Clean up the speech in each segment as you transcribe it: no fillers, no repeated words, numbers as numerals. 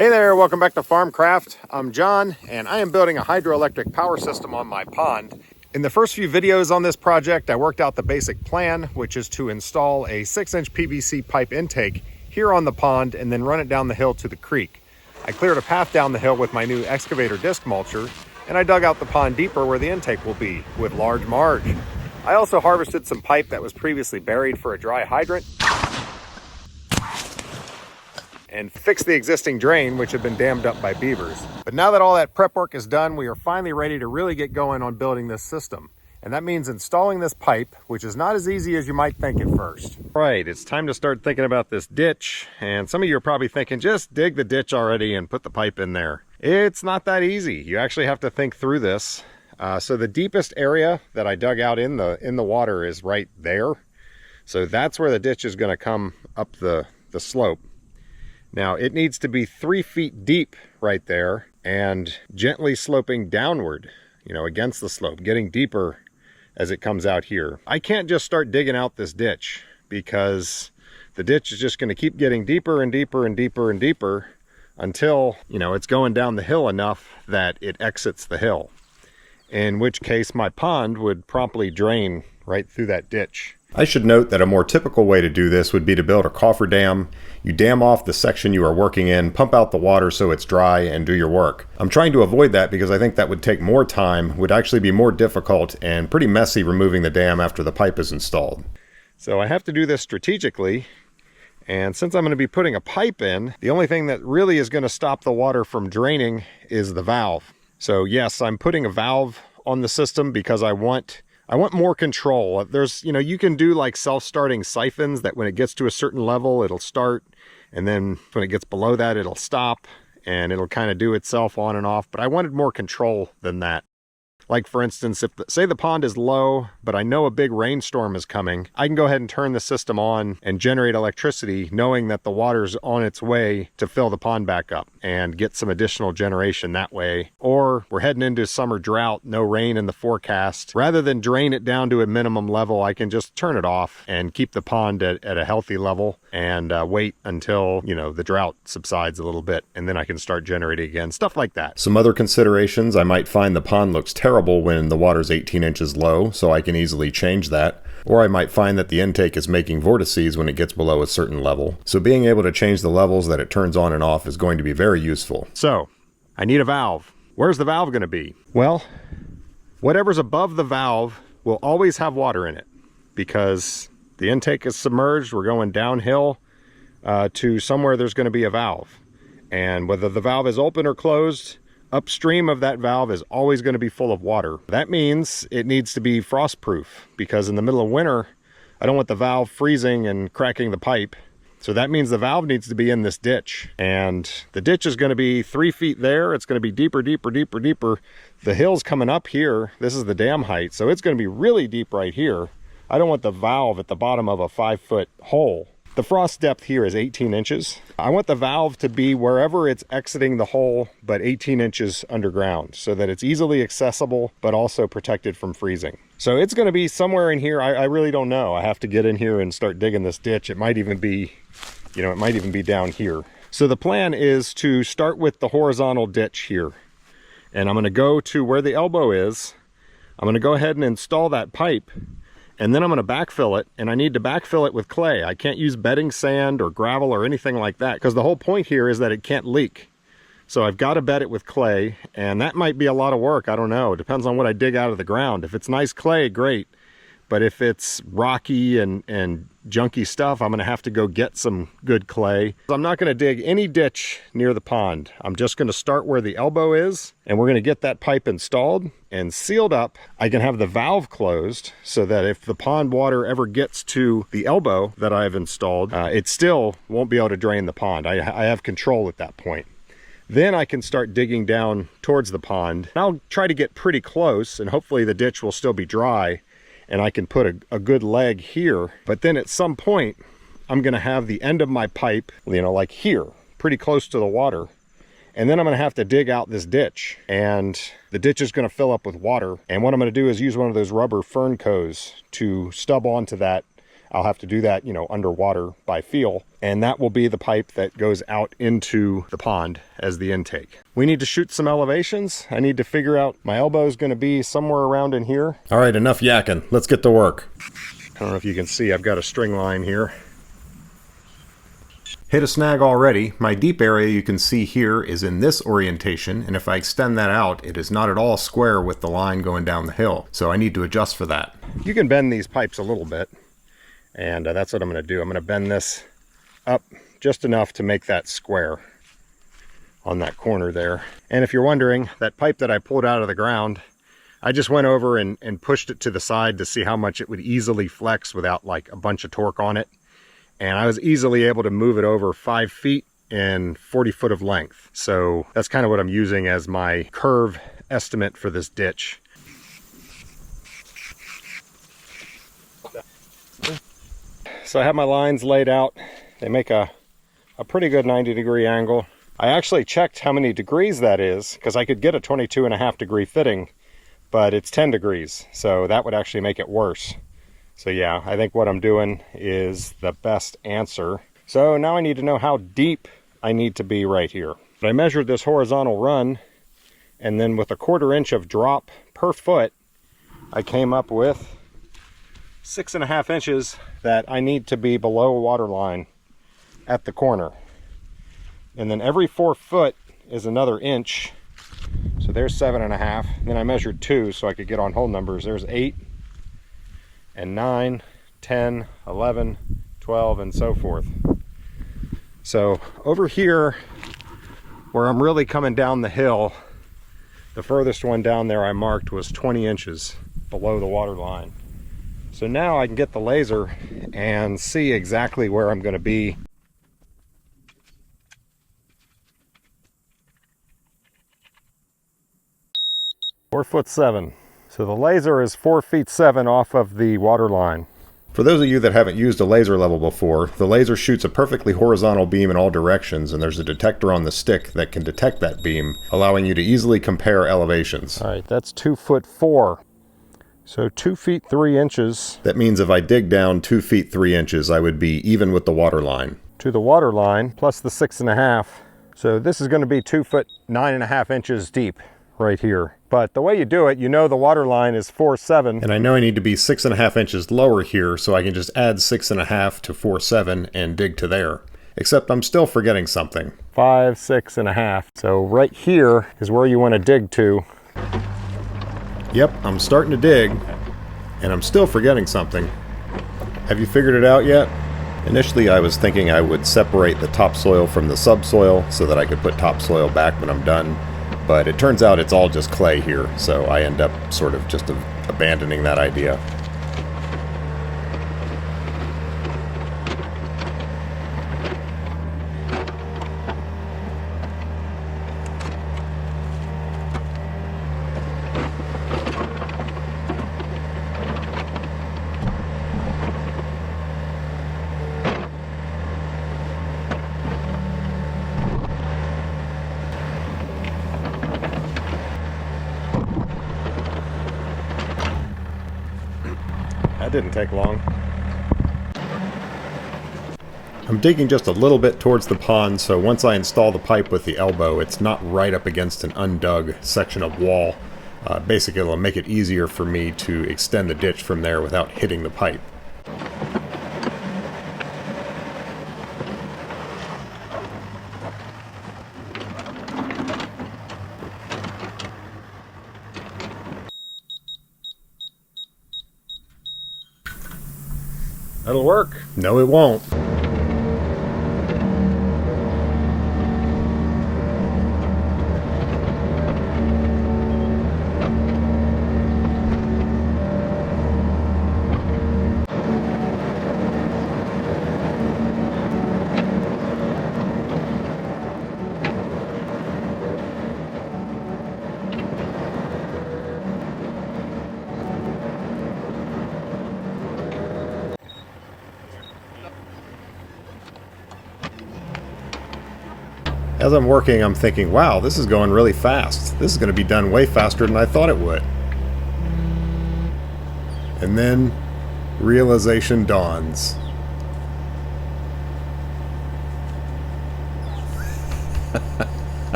Hey there, welcome back to Farmcraft. I'm John, and I am building a hydroelectric power system on my pond. In the first few videos on this project, I worked out the basic plan, which is to install a 6-inch PVC pipe intake here on the pond and then run it down the hill to the creek. I cleared a path down the hill with my new excavator disc mulcher, and I dug out the pond deeper where the intake will be, with large marge. I also harvested some pipe that was previously buried for a dry hydrant, and fix the existing drain, which had been dammed up by beavers. But now that all that prep work is done, we are finally ready to really get going on building this system. And that means installing this pipe, which is not as easy as you might think at first. Right, it's time to start thinking about this ditch. And some of you are probably thinking, just dig the ditch already and put the pipe in there. It's not that easy. You actually have to think through this. So the deepest area that I dug out in the water is right there. So that's where the ditch is gonna come up the slope. Now it needs to be 3 feet deep right there and gently sloping downward, against the slope, getting deeper as it comes out here. I can't just start digging out this ditch because the ditch is just going to keep getting deeper and deeper and deeper and deeper until, it's going down the hill enough that it exits the hill. In which case my pond would promptly drain right through that ditch. I should note that a more typical way to do this would be to build a cofferdam. You dam off the section you are working in, pump out the water so it's dry, and do your work. I'm trying to avoid that because I think that would take more time, would actually be more difficult, and pretty messy removing the dam after the pipe is installed. So I have to do this strategically, and since I'm going to be putting a pipe in, the only thing that really is going to stop the water from draining is the valve. So yes, I'm putting a valve on the system because I want more control. There's, you can do like self-starting siphons that when it gets to a certain level, it'll start. And then when it gets below that, it'll stop and it'll kind of do itself on and off. But I wanted more control than that. Like for instance, if say the pond is low, but I know a big rainstorm is coming, I can go ahead and turn the system on and generate electricity knowing that the water's on its way to fill the pond back up and get some additional generation that way. Or we're heading into summer drought, no rain in the forecast. Rather than drain it down to a minimum level, I can just turn it off and keep the pond at a healthy level and wait until, the drought subsides a little bit, and then I can start generating again, stuff like that. Some other considerations: I might find the pond looks terrible when the water's 18 inches low, so I can easily change that. Or I might find that the intake is making vortices when it gets below a certain level. So being able to change the levels that it turns on and off is going to be very useful. So, I need a valve. Where's the valve going to be? Well, whatever's above the valve will always have water in it because the intake is submerged. We're going downhill to somewhere there's going to be a valve. And whether the valve is open or closed, upstream of that valve is always going to be full of water. That means it needs to be frost-proof because in the middle of winter, I don't want the valve freezing and cracking the pipe. So that means the valve needs to be in this ditch. And the ditch is going to be 3 feet there. It's going to be deeper, deeper, deeper, deeper. The hill's coming up here. This is the dam height. So it's going to be really deep right here. I don't want the valve at the bottom of a 5-foot hole. The frost depth here is 18 inches. I want the valve to be wherever it's exiting the hole, but 18 inches underground so that it's easily accessible, but also protected from freezing. So it's going to be somewhere in here. I really don't know. I have to get in here and start digging this ditch. It might even be, it might even be down here. So the plan is to start with the horizontal ditch here. And I'm going to go to where the elbow is. I'm going to go ahead and install that pipe. And then I'm going to backfill it, and I need to backfill it with clay. I can't use bedding sand or gravel or anything like that because the whole point here is that it can't leak. So I've got to bed it with clay, and that might be a lot of work. I don't know. It depends on what I dig out of the ground. If it's nice clay, great. But if it's rocky and junky stuff, I'm going to have to go get some good clay. I'm not going to dig any ditch near the pond. I'm just going to start where the elbow is, and we're going to get that pipe installed and sealed up. I can have the valve closed so that if the pond water ever gets to the elbow that I've installed, it still won't be able to drain the pond. I have control at that point. Then I can start digging down towards the pond. I'll try to get pretty close, and hopefully the ditch will still be dry, and I can put a good leg here. But then at some point, I'm going to have the end of my pipe, like here, pretty close to the water. And then I'm going to have to dig out this ditch, and the ditch is going to fill up with water. And what I'm going to do is use one of those rubber fern cones to stub onto that I'll have to do that, you know, underwater by feel. And that will be the pipe that goes out into the pond as the intake. We need to shoot some elevations. I need to figure out my elbow is going to be somewhere around in here. All right, enough yakking. Let's get to work. I don't know if you can see, I've got a string line here. Hit a snag already. My deep area you can see here is in this orientation, and if I extend that out, it is not at all square with the line going down the hill. So I need to adjust for that. You can bend these pipes a little bit, and that's what I'm going to do. I'm going to bend this up just enough to make that square on that corner there. And if you're wondering, that pipe that I pulled out of the ground, I just went over and pushed it to the side to see how much it would easily flex without like a bunch of torque on it. And I was easily able to move it over 5 feet and 40 foot of length. So that's kind of what I'm using as my curve estimate for this ditch. So I have my lines laid out. They make a pretty good 90-degree angle. I actually checked how many degrees that is, because I could get a 22.5-degree fitting, but it's 10 degrees. So that would actually make it worse. So yeah, I think what I'm doing is the best answer. So now I need to know how deep I need to be right here. But I measured this horizontal run, and then with a 1/4 inch of drop per foot, I came up with 6.5 inches that I need to be below water line at the corner. And then every 4 foot is another inch. So there's 7.5. Then I measured 2 so I could get on whole numbers. There's 8. And 9, 10, 11, 12, and so forth. So over here, where I'm really coming down the hill, the furthest one down there I marked was 20 inches below the water line. So now I can get the laser and see exactly where I'm going to be. .4'7". So the laser is 4'7" off of the water line. For those of you that haven't used a laser level before, the laser shoots a perfectly horizontal beam in all directions, and there's a detector on the stick that can detect that beam, allowing you to easily compare elevations. All right, that's 2'4". So 2 feet 3 inches. That means if I dig down 2 feet 3 inches, I would be even with the water line. To the water line, plus the 6.5. So this is going to be 2 foot 9.5 inches deep right here. But the way you do it, you know the water line is 4'7". And I know I need to be 6.5 inches lower here, so I can just add 6.5 to 4'7" and dig to there. Except I'm still forgetting something. 5, 6.5. So right here is where you want to dig to. Yep, I'm starting to dig, and I'm still forgetting something. Have you figured it out yet? Initially I was thinking I would separate the topsoil from the subsoil so that I could put topsoil back when I'm done. But it turns out it's all just clay here, so I end up sort of just abandoning that idea. That didn't take long. I'm digging just a little bit towards the pond, so once I install the pipe with the elbow, it's not right up against an undug section of wall. Basically, it'll make it easier for me to extend the ditch from there without hitting the pipe. That'll work. No, it won't. As I'm working, I'm thinking, wow, this is going really fast. This is going to be done way faster than I thought it would. And then Realization dawns.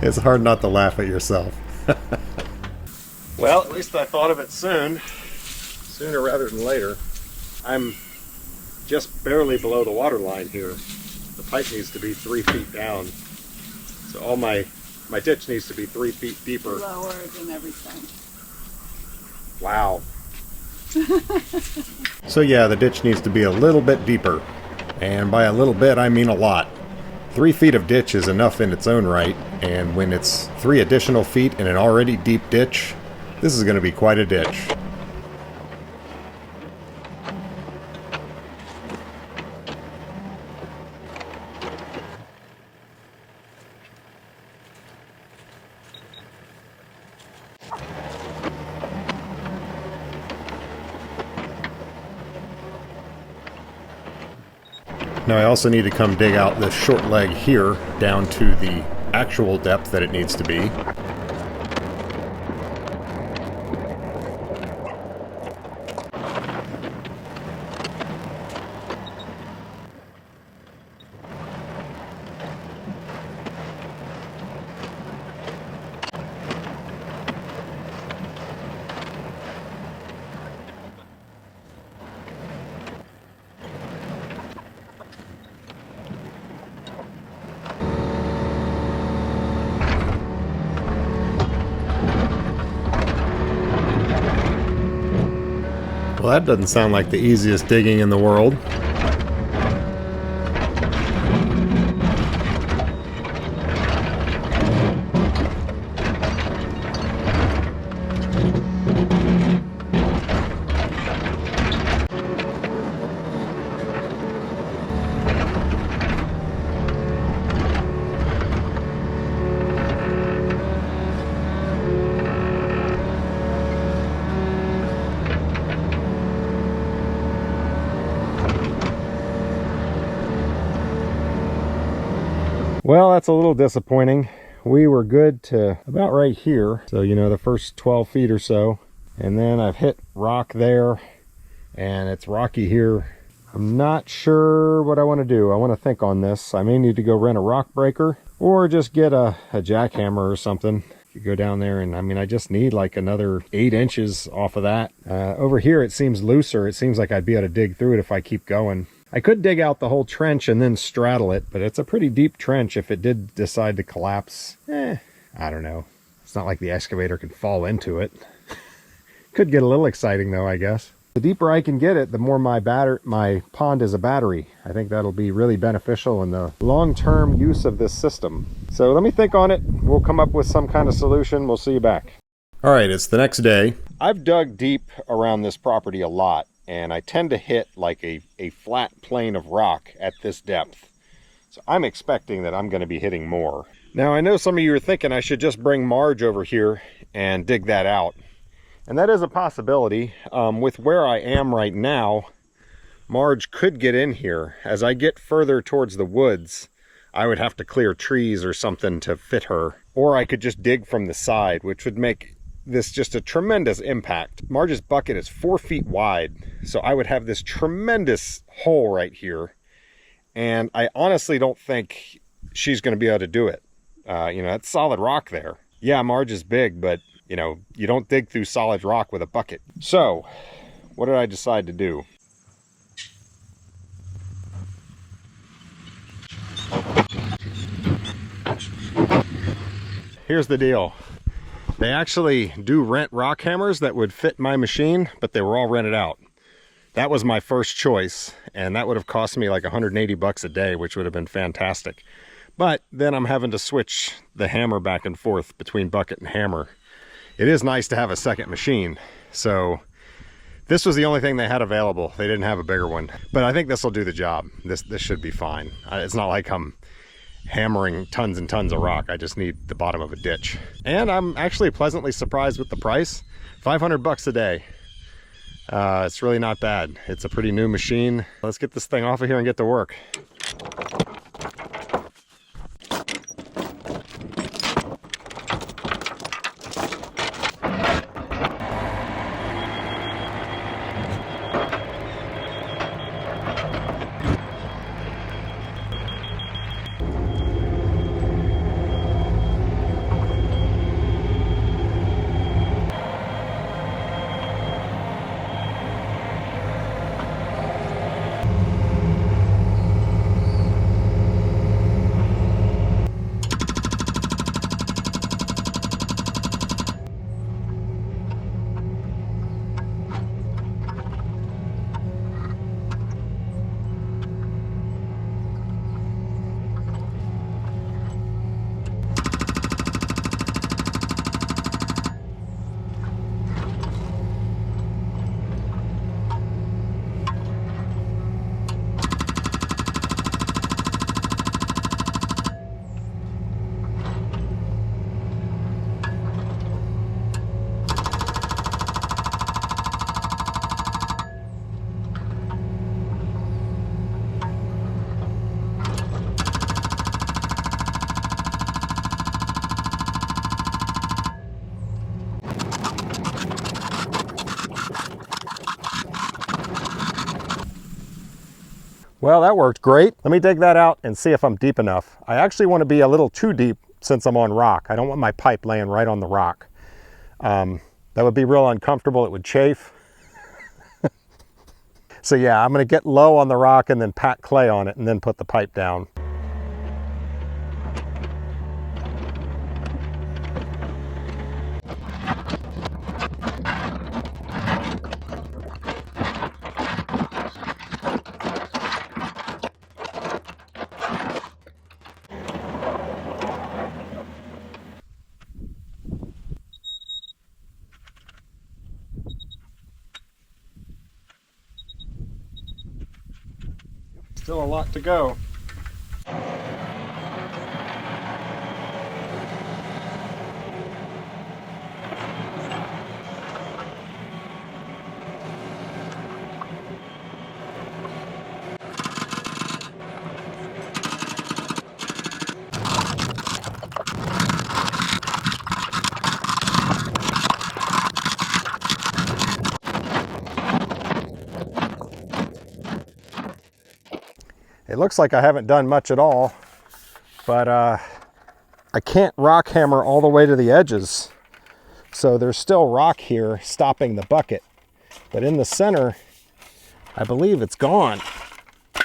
It's hard not to laugh at yourself. Well, at least I thought of it sooner rather than later. I'm just barely below the water line here. The pipe needs to be 3 feet down. So all my ditch needs to be 3 feet deeper. Lower than everything. Wow. So yeah, the ditch needs to be a little bit deeper. And by a little bit, I mean a lot. 3 feet of ditch is enough in its own right, and when it's 3 additional feet in an already deep ditch, this is going to be quite a ditch. Now I also need to come dig out this short leg here down to the actual depth that it needs to be. Well, that doesn't sound like the easiest digging in the world. Well, that's a little disappointing. We were good to about right here. So, you know, the first 12 feet or so. And then I've hit rock there and it's rocky here. I'm not sure what I want to do. I want to think on this. I may need to go rent a rock breaker or just get a jackhammer or something. You go down there and I mean, I just need like another 8 inches off of that. Over here, it seems looser. It seems like I'd be able to dig through it if I keep going. I could dig out the whole trench and then straddle it, but it's a pretty deep trench if it did decide to collapse. I don't know. It's not like the excavator can fall into it. Could get a little exciting though, I guess. The deeper I can get it, the more my pond is a battery. I think that'll be really beneficial in the long-term use of this system. So let me think on it. We'll come up with some kind of solution. We'll see you back. All right, it's the next day. I've dug deep around this property a lot, and I tend to hit like a flat plane of rock at this depth. So I'm expecting that I'm going to be hitting more. Now, I know some of you are thinking I should just bring Marge over here and dig that out. And that is a possibility. With where I am right now, Marge could get in here. As I get further towards the woods, I would have to clear trees or something to fit her. Or I could just dig from the side, which would make this just a tremendous impact. Marge's bucket is 4 feet wide, so I would have this tremendous hole right here. And I honestly don't think she's going to be able to do it. You know, that's solid rock there. Yeah, Marge is big, but you know, you don't dig through solid rock with a bucket. So, what did I decide to do? Here's the deal. They actually do rent rock hammers that would fit my machine, but they were all rented out. That was my first choice, and that would have cost me like 180 bucks a day, which would have been fantastic. But then I'm having to switch the hammer back and forth between bucket and hammer. It is nice to have a second machine. So this was the only thing they had available. They didn't have a bigger one, but I think this will do the job. This should be fine. It's not like I'm hammering tons and tons of rock. I just need the bottom of a ditch. And I'm actually pleasantly surprised with the price. 500 bucks a day. It's really not bad. It's a pretty new machine. Let's get this thing off of here and get to work. Well, that worked great. Let me dig that out and see if I'm deep enough. I actually want to be a little too deep since I'm on rock. I don't want my pipe laying right on the rock. That would be real uncomfortable. It would chafe. So yeah, I'm going to get low on the rock and then pack clay on it and then put the pipe down. Still a lot to go. It looks like I haven't done much at all, but I can't rock hammer all the way to the edges. So there's still rock here stopping the bucket. But in the center, I believe it's gone. I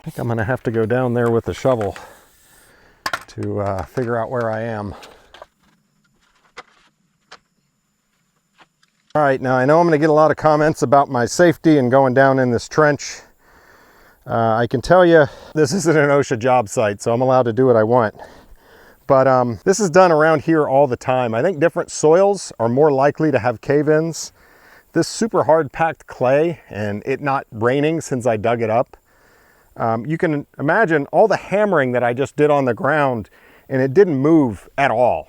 think I'm gonna have to go down there with the shovel to figure out where I am. All right, now I know I'm going to get a lot of comments about my safety and going down in this trench. I can tell you this isn't an OSHA job site, so I'm allowed to do what I want. But this is done around here all the time. I think different soils are more likely to have cave-ins. This super hard packed clay and it not raining since I dug it up. You can imagine all the hammering that I just did on the ground and it didn't move at all.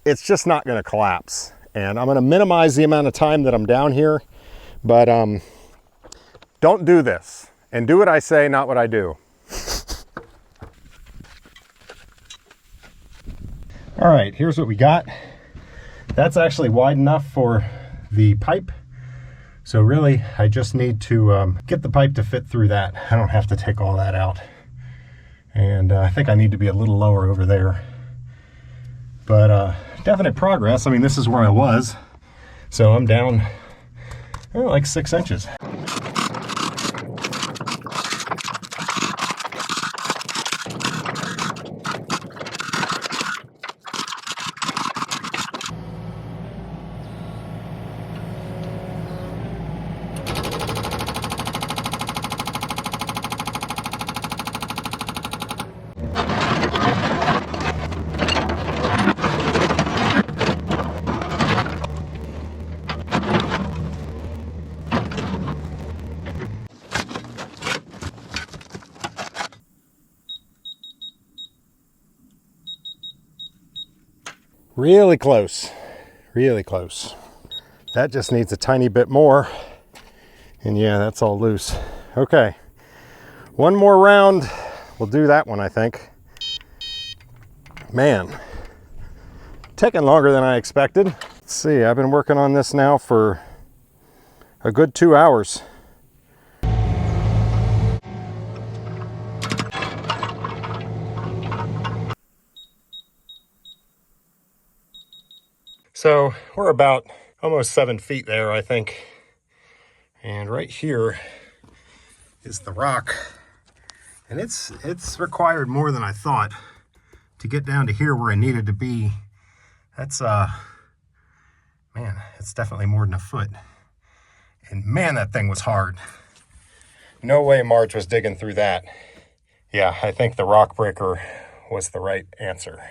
It's just not going to collapse. And I'm going to minimize the amount of time that I'm down here, but don't do this. And do what I say, not what I do. All right, here's what we got. That's actually wide enough for the pipe. So really, I just need to get the pipe to fit through that. I don't have to take all that out. And I think I need to be a little lower over there. But definite progress. I mean, this is where I was. So I'm down like 6 inches. Really close, really close. That just needs a tiny bit more. And yeah, that's all loose. Okay, one more round. We'll do that one, I think. Man, taking longer than I expected. Let's see, I've been working on this now for a good 2 hours. So we're about almost 7 feet there, I think. And right here is the rock. And it's required more than I thought to get down to here where I needed to be. That's, man, it's definitely more than a foot. And man, that thing was hard. No way Marge was digging through that. Yeah, I think the rock breaker was the right answer.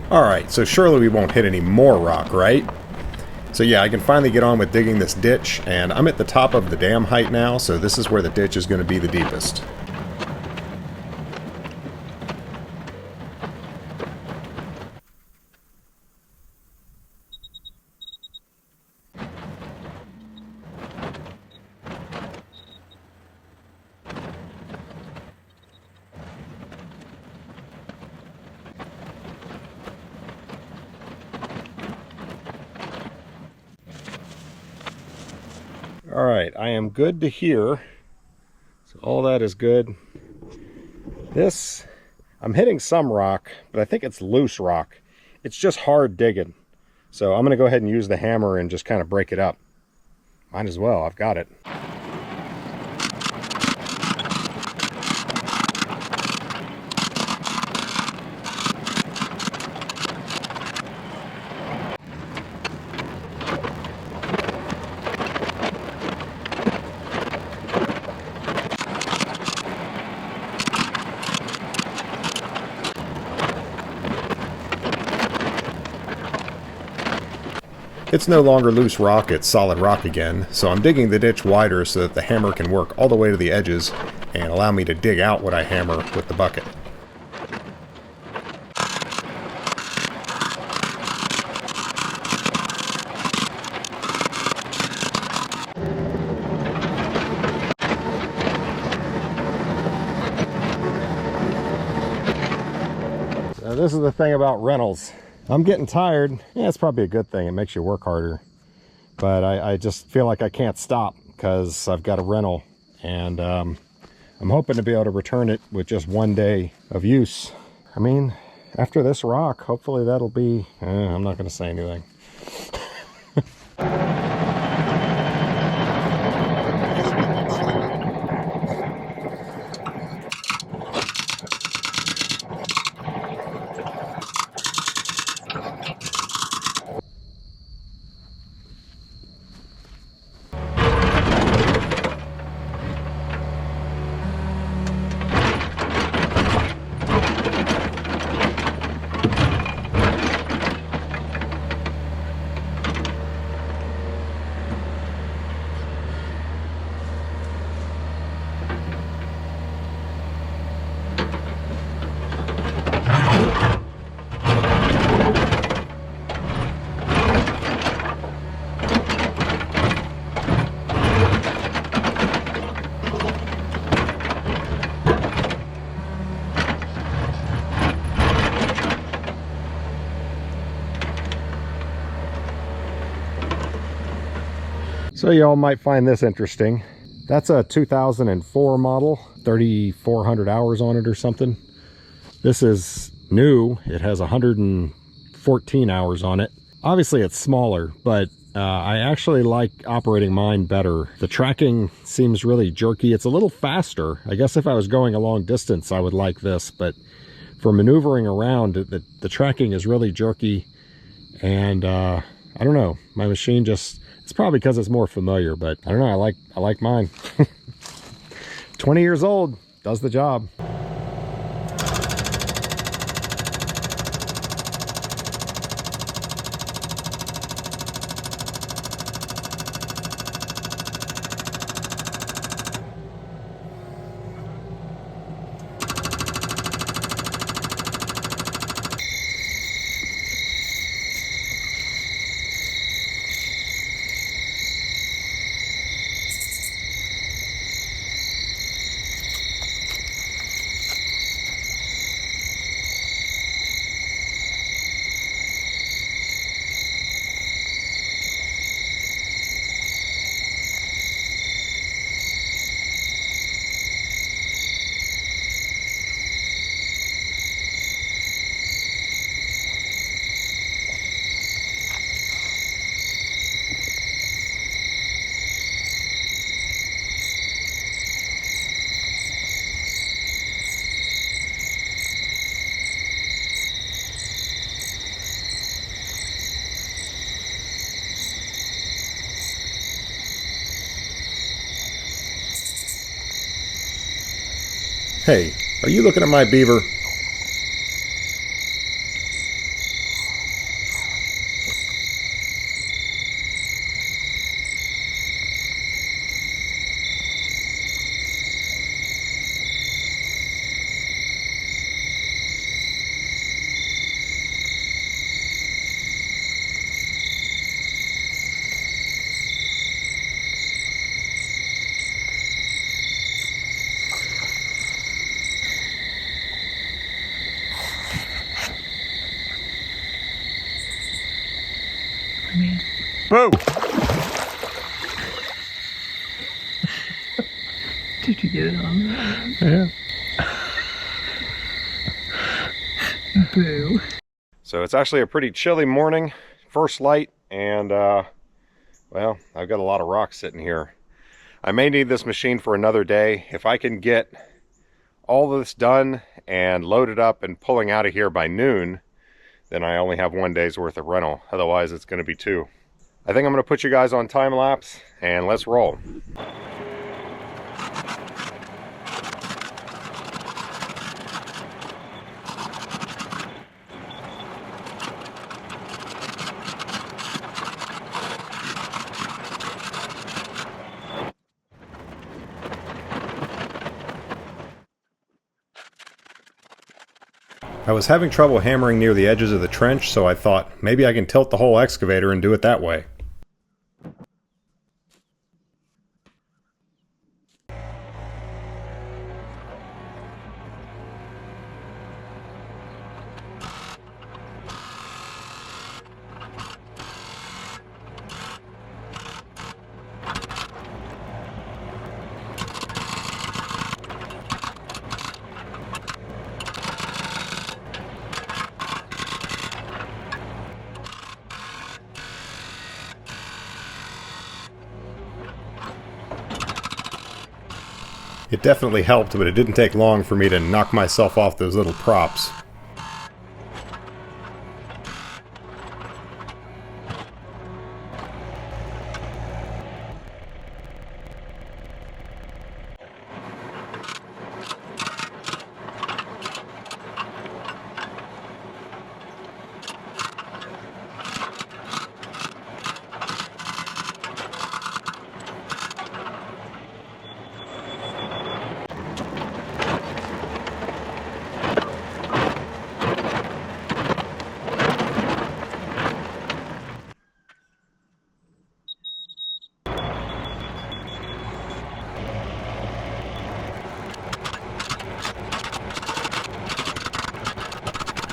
All right, so surely we won't hit any more rock, right? So yeah, I can finally get on with digging this ditch, and I'm at the top of the dam height now, so this is where the ditch is going to be the deepest. All right, I am good to here. So all that is good. This, I'm hitting some rock, but I think it's loose rock. It's just hard digging. So I'm gonna go ahead and use the hammer and just kind of break it up. Might as well, I've got it. It's no longer loose rock, it's solid rock again, so I'm digging the ditch wider so that the hammer can work all the way to the edges and allow me to dig out what I hammer with the bucket. Now this is the thing about rentals. I'm getting tired. Yeah, it's probably a good thing. It makes you work harder. But I just feel like I can't stop because I've got a rental. And I'm hoping to be able to return it with just 1 day of use. I mean, after this rock, hopefully that'll be... I'm not going to say anything. So y'all might find this interesting. That's a 2004 model, 3,400 hours on it or something. This is new. It has 114 hours on it. Obviously it's smaller, but I actually like operating mine better. The tracking seems really jerky. It's a little faster. I guess if I was going a long distance, I would like this, but for maneuvering around, the tracking is really jerky. And I don't know, my machine just, it's probably because it's more familiar, but I don't know, I like mine. 20 years old, does the job. Hey, are you looking at my beaver? Whoa! Did you get it on there? Yeah. Boo. So it's actually a pretty chilly morning, first light, and well, I've got a lot of rocks sitting here. I may need this machine for another day. If I can get all of this done and loaded up and pulling out of here by noon, then I only have 1 day's worth of rental. Otherwise, it's going to be 2. I think I'm going to put you guys on time lapse, and let's roll. I was having trouble hammering near the edges of the trench, so I thought maybe I can tilt the whole excavator and do it that way. It definitely helped, but it didn't take long for me to knock myself off those little props.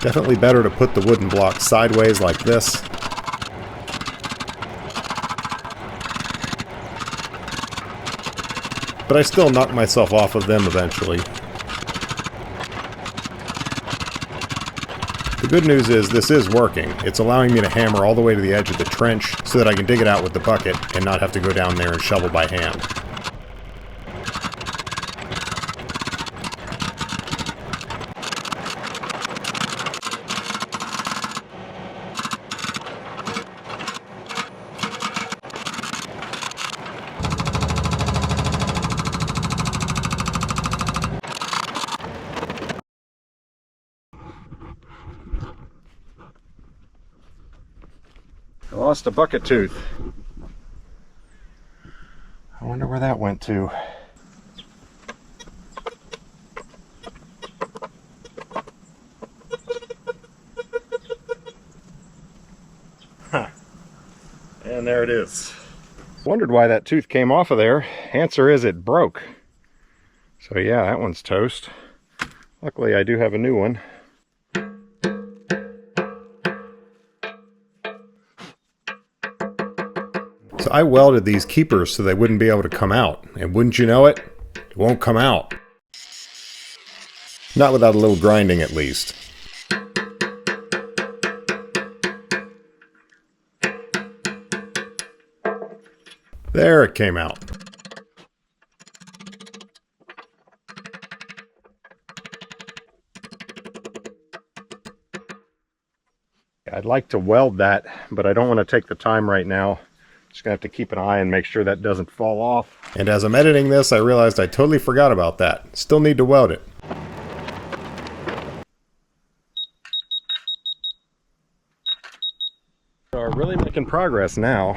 Definitely better to put the wooden block sideways like this. But I still knock myself off of them eventually. The good news is this is working. It's allowing me to hammer all the way to the edge of the trench so that I can dig it out with the bucket and not have to go down there and shovel by hand. I lost a bucket tooth. I wonder where that went to. Huh. And there it is. Wondered why that tooth came off of there. Answer is it broke. So yeah, that one's toast. Luckily I do have a new one. So I welded these keepers so they wouldn't be able to come out. And wouldn't you know it, it won't come out. Not without a little grinding at least. There it came out. I'd like to weld that, but I don't want to take the time right now. Just gonna have to keep an eye and make sure that doesn't fall off. And as I'm editing this, I realized I totally forgot about that. Still need to weld it. So we're really making progress now,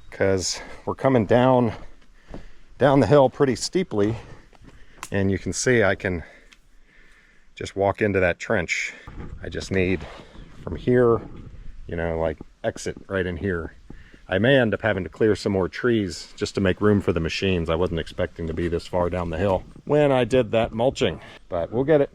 because we're coming down the hill pretty steeply, and you can see I can just walk into that trench. I just need from here, you know, like exit right in here. I may end up having to clear some more trees just to make room for the machines. I wasn't expecting to be this far down the hill when I did that mulching, but we'll get it.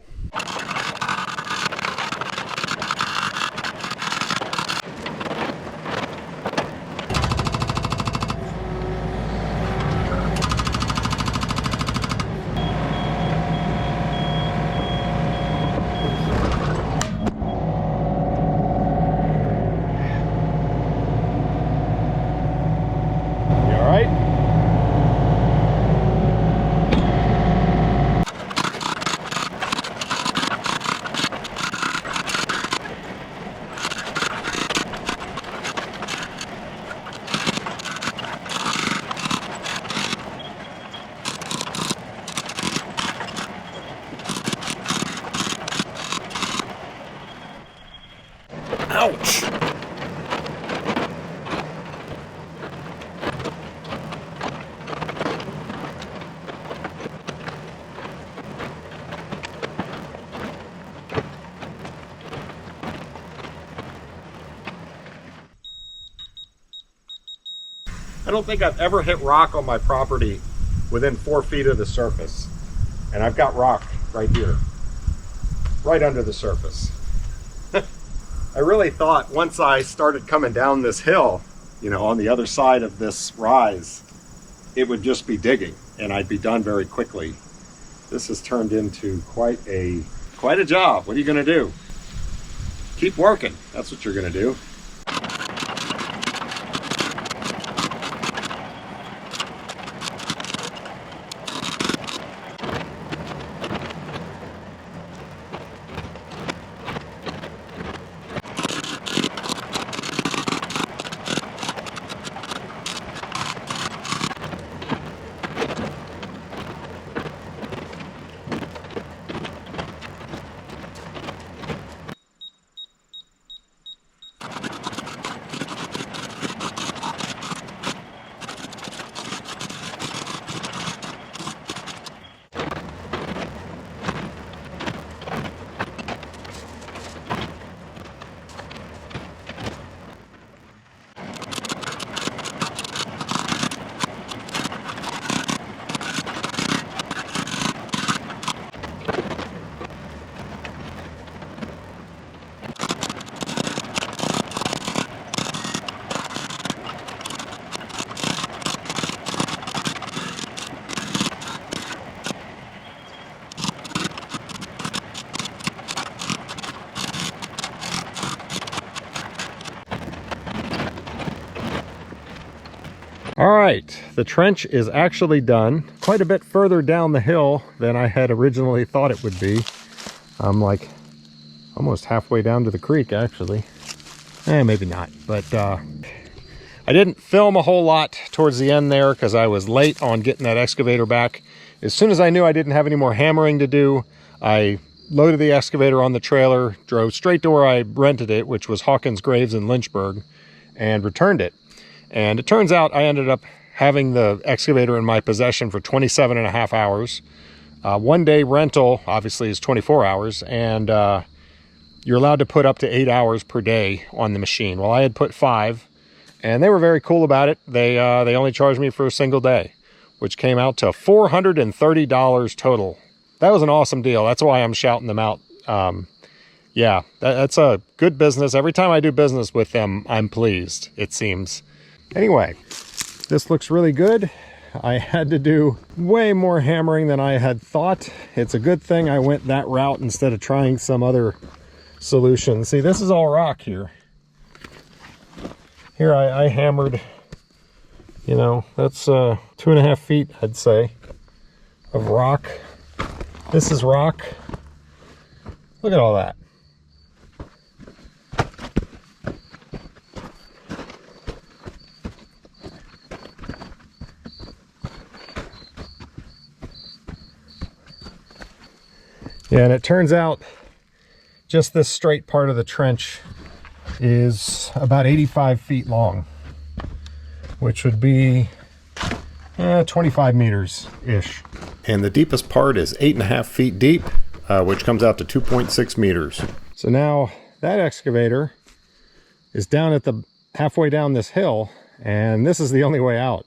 I don't think I've ever hit rock on my property within 4 feet of the surface. And I've got rock right here, right under the surface. I really thought once I started coming down this hill, you know, on the other side of this rise, it would just be digging and I'd be done very quickly. This has turned into quite a job. What are you gonna do? Keep working, that's what you're gonna do. All right, the trench is actually done, quite a bit further down the hill than I had originally thought it would be. I'm like almost halfway down to the creek, actually. Maybe not, but I didn't film a whole lot towards the end there because I was late on getting that excavator back. As soon as I knew I didn't have any more hammering to do, I loaded the excavator on the trailer, drove straight to where I rented it, which was Hawkins Graves in Lynchburg, and returned it. And it turns out I ended up having the excavator in my possession for 27.5 hours. 1 day rental, obviously, is 24 hours, and you're allowed to put up to 8 hours per day on the machine. Well, I had put 5, and they were very cool about it. They only charged me for a single day, which came out to $430 total. That was an awesome deal. That's why I'm shouting them out. Yeah, that's a good business. Every time I do business with them, I'm pleased, it seems. Anyway, this looks really good. I had to do way more hammering than I had thought. It's a good thing I went that route instead of trying some other solution. See, this is all rock here. Here I hammered, you know, that's 2.5 feet, I'd say, of rock. This is rock. Look at all that. Yeah, and it turns out just this straight part of the trench is about 85 feet long, which would be 25 meters-ish. And the deepest part is 8.5 feet deep, which comes out to 2.6 meters. So now that excavator is down at the halfway down this hill, and this is the only way out.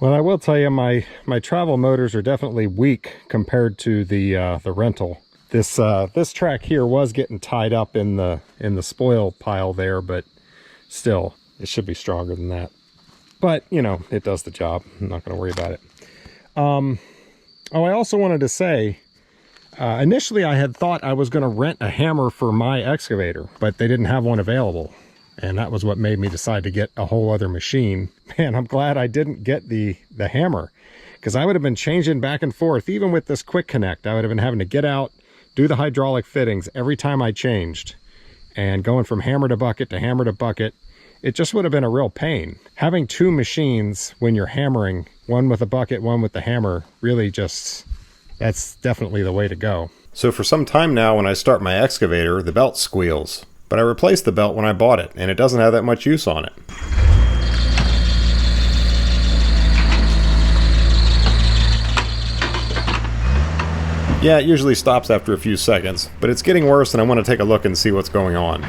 Well, I will tell you, my travel motors are definitely weak compared to the rental. This track here was getting tied up in the spoil pile there, but still, it should be stronger than that. But you know, it does the job. I'm not going to worry about it. Oh, I also wanted to say, initially I had thought I was going to rent a hammer for my excavator, but they didn't have one available. And that was what made me decide to get a whole other machine. Man, I'm glad I didn't get the hammer, because I would have been changing back and forth. Even with this quick connect, I would have been having to get out, do the hydraulic fittings every time I changed, and going from hammer to bucket to hammer to bucket. It just would have been a real pain. Having two machines when you're hammering, one with a bucket, one with the hammer, really just, that's definitely the way to go. So for some time now, when I start my excavator, the belt squeals. But I replaced the belt when I bought it, and it doesn't have that much use on it. Yeah, it usually stops after a few seconds, but it's getting worse and I want to take a look and see what's going on.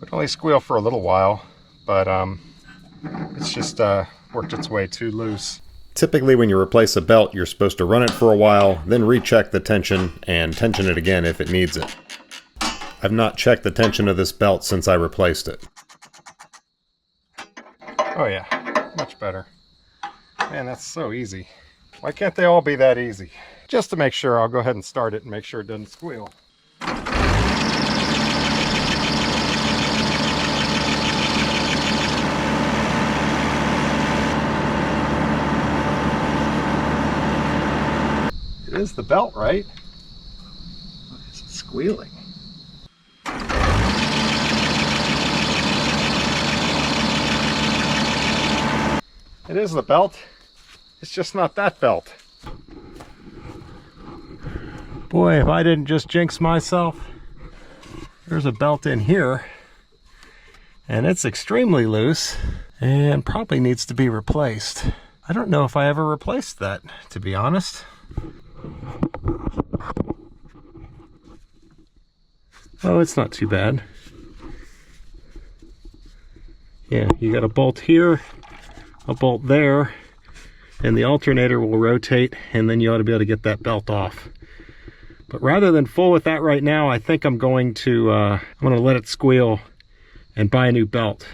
It only squeal for a little while, but it's just worked its way too loose. Typically when you replace a belt, you're supposed to run it for a while, then recheck the tension and tension it again if it needs it. I've not checked the tension of this belt since I replaced it. Oh yeah, much better. Man, that's so easy. Why can't they all be that easy? Just to make sure, I'll go ahead and start it and make sure it doesn't squeal. It is the belt, right? Why is it squealing? It is the belt. It's just not that belt. Boy, if I didn't just jinx myself. There's a belt in here, and it's extremely loose and probably needs to be replaced. I don't know if I ever replaced that, to be honest. Oh, it's not too bad. Yeah, you got a bolt here, a bolt there, and the alternator will rotate, and then you ought to be able to get that belt off. But rather than fool with that right now, I think I'm going to let it squeal and buy a new belt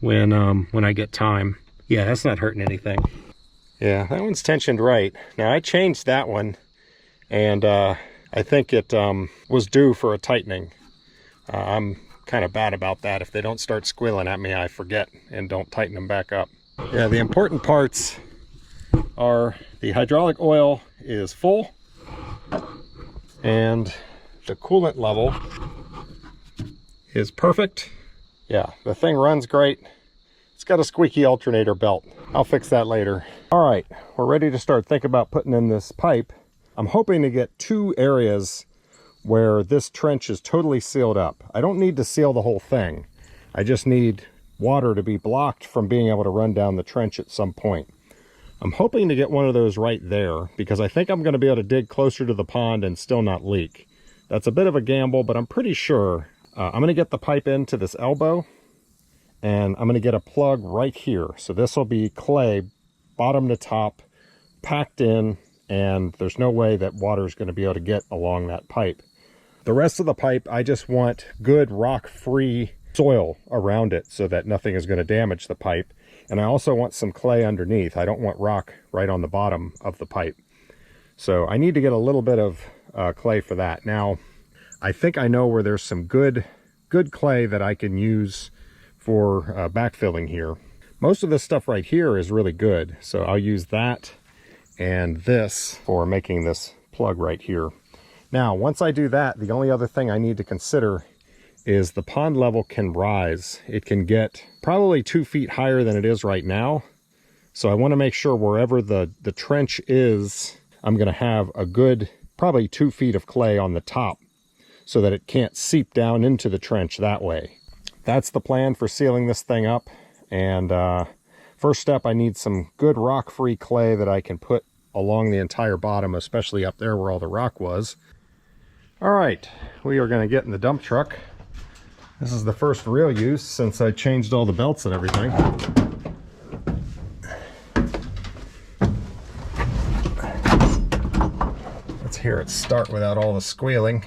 when I get time. Yeah, that's not hurting anything. Yeah, that one's tensioned right. Now I changed that one, and I think it was due for a tightening. I'm kind of bad about that. If they don't start squealing at me, I forget and don't tighten them back up. Yeah, the important parts are the hydraulic oil is full and the coolant level is perfect. Yeah, the thing runs great. It's got a squeaky alternator belt. I'll fix that later. All right, we're ready to start thinking about putting in this pipe. I'm hoping to get two areas where this trench is totally sealed up. I don't need to seal the whole thing. I just need water to be blocked from being able to run down the trench at some point. I'm hoping to get one of those right there because I think I'm going to be able to dig closer to the pond and still not leak. That's a bit of a gamble, but I'm pretty sure. I'm going to get the pipe into this elbow, and I'm going to get a plug right here. So this will be clay, bottom to top, packed in, and there's no way that water is going to be able to get along that pipe. The rest of the pipe, I just want good rock-free soil around it so that nothing is going to damage the pipe. And I also want some clay underneath. I don't want rock right on the bottom of the pipe. So I need to get a little bit of clay for that. Now, I think I know where there's some good clay that I can use for backfilling here. Most of this stuff right here is really good. So I'll use that and this for making this plug right here. Now, once I do that, the only other thing I need to consider is the pond level can rise. It can get probably 2 feet higher than it is right now. So I want to make sure wherever the trench is, I'm going to have a good, probably 2 feet of clay on the top so that it can't seep down into the trench that way. That's the plan for sealing this thing up. And first step, I need some good rock-free clay that I can put along the entire bottom, especially up there where all the rock was. All right, we are going to get in the dump truck. This is the first real use since I changed all the belts and everything. Let's hear it start without all the squealing.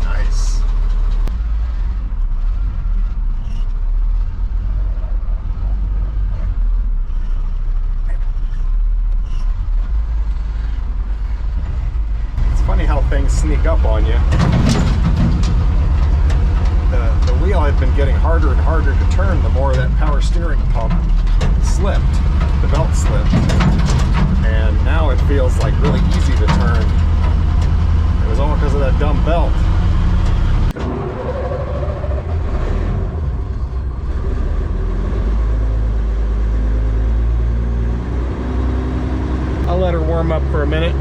Nice. things sneak up on you. The wheel had been getting harder and harder to turn the more that power steering pump slipped, the belt slipped, and now it feels like really easy to turn. It was all because of that dumb belt. I'll let her warm up for a minute.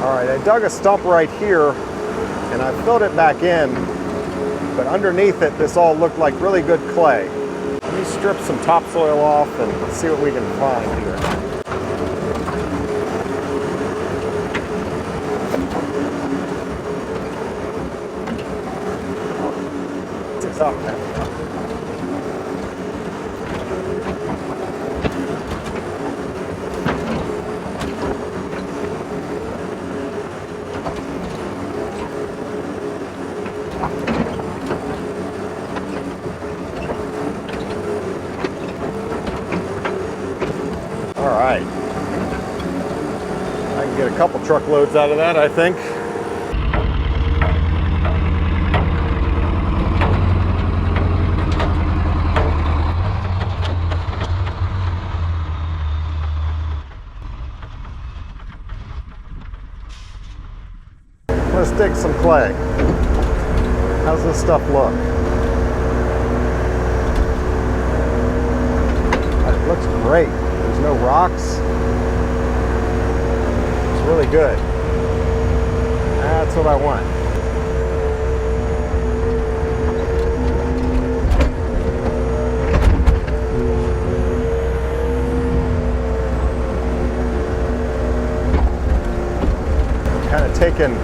Alright, I dug a stump right here and I filled it back in, but underneath it this all looked like really good clay. Let me strip some topsoil off and see what we can find here. It's up now. Alright, I can get a couple truckloads out of that, I think. Let's dig some clay. How's this stuff look? It looks great. There's no rocks. It's really good. That's what I want. Kind of taking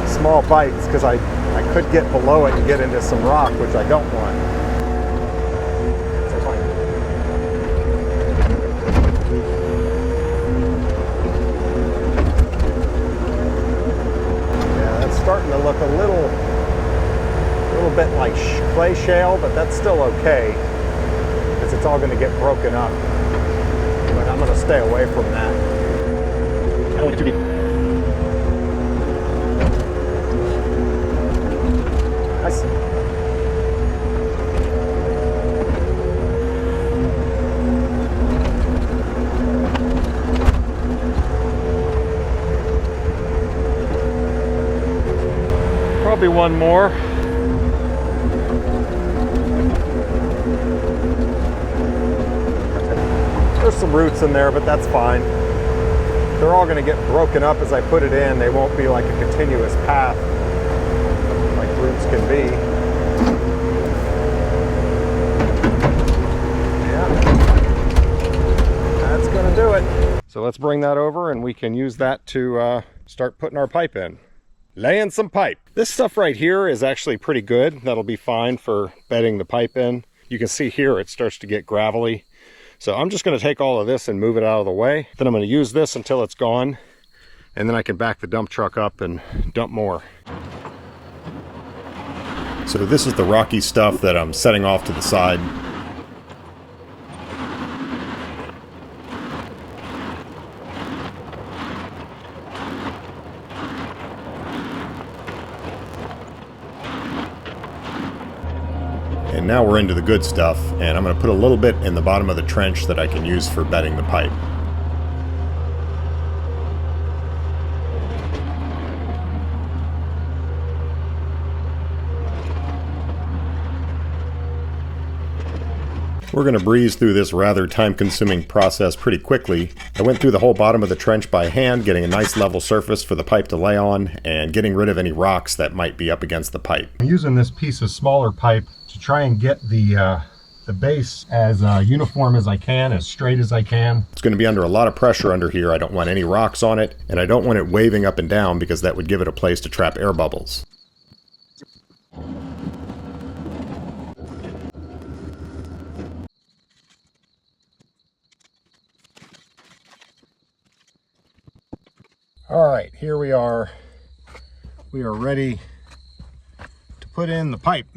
small bites because I could get below it and get into some rock, which I don't want. Yeah, that's starting to look a little bit like clay shale, but that's still okay because it's all going to get broken up. But I'm going to stay away from that. I don't want it to be. Probably one more. There's some roots in there, but that's fine. They're all going to get broken up as I put it in. They won't be like a continuous path like roots can be. Yeah, that's going to do it. So let's bring that over and we can use that to start putting our pipe in. Laying some pipe. This stuff right here is actually pretty good. That'll be fine for bedding the pipe in. You can see here it starts to get gravelly. So I'm just going to take all of this and move it out of the way. Then I'm going to use this until it's gone. And then I can back the dump truck up and dump more. So this is the rocky stuff that I'm setting off to the side. And now we're into the good stuff, and I'm going to put a little bit in the bottom of the trench that I can use for bedding the pipe. We're going to breeze through this rather time-consuming process pretty quickly. I went through the whole bottom of the trench by hand, getting a nice level surface for the pipe to lay on, and getting rid of any rocks that might be up against the pipe. I'm using this piece of smaller pipe to try and get the base as uniform as I can, as straight as I can. It's going to be under a lot of pressure under here. I don't want any rocks on it, and I don't want it waving up and down because that would give it a place to trap air bubbles. All right, here we are. We are ready to put in the pipe.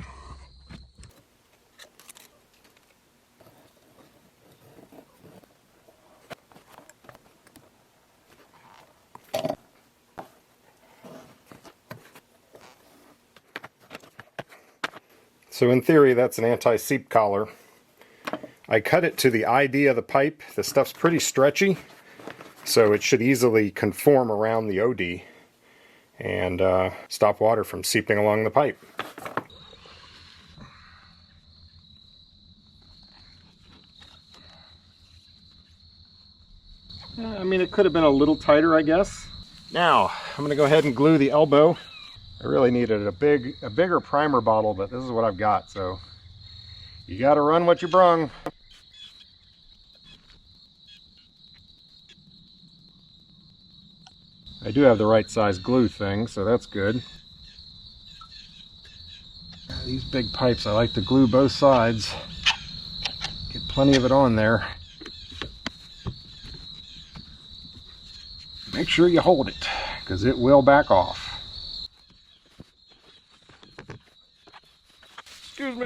So in theory, that's an anti-seep collar. I cut it to the ID of the pipe. The stuff's pretty stretchy, so it should easily conform around the OD and stop water from seeping along the pipe. I mean, it could have been a little tighter, I guess. Now, I'm going to go ahead and glue the elbow. I really needed a bigger primer bottle, but this is what I've got, so you got to run what you brung. I do have the right size glue thing, so that's good. These big pipes, I like to glue both sides. Get plenty of it on there. Make sure you hold it, because it will back off. Excuse me.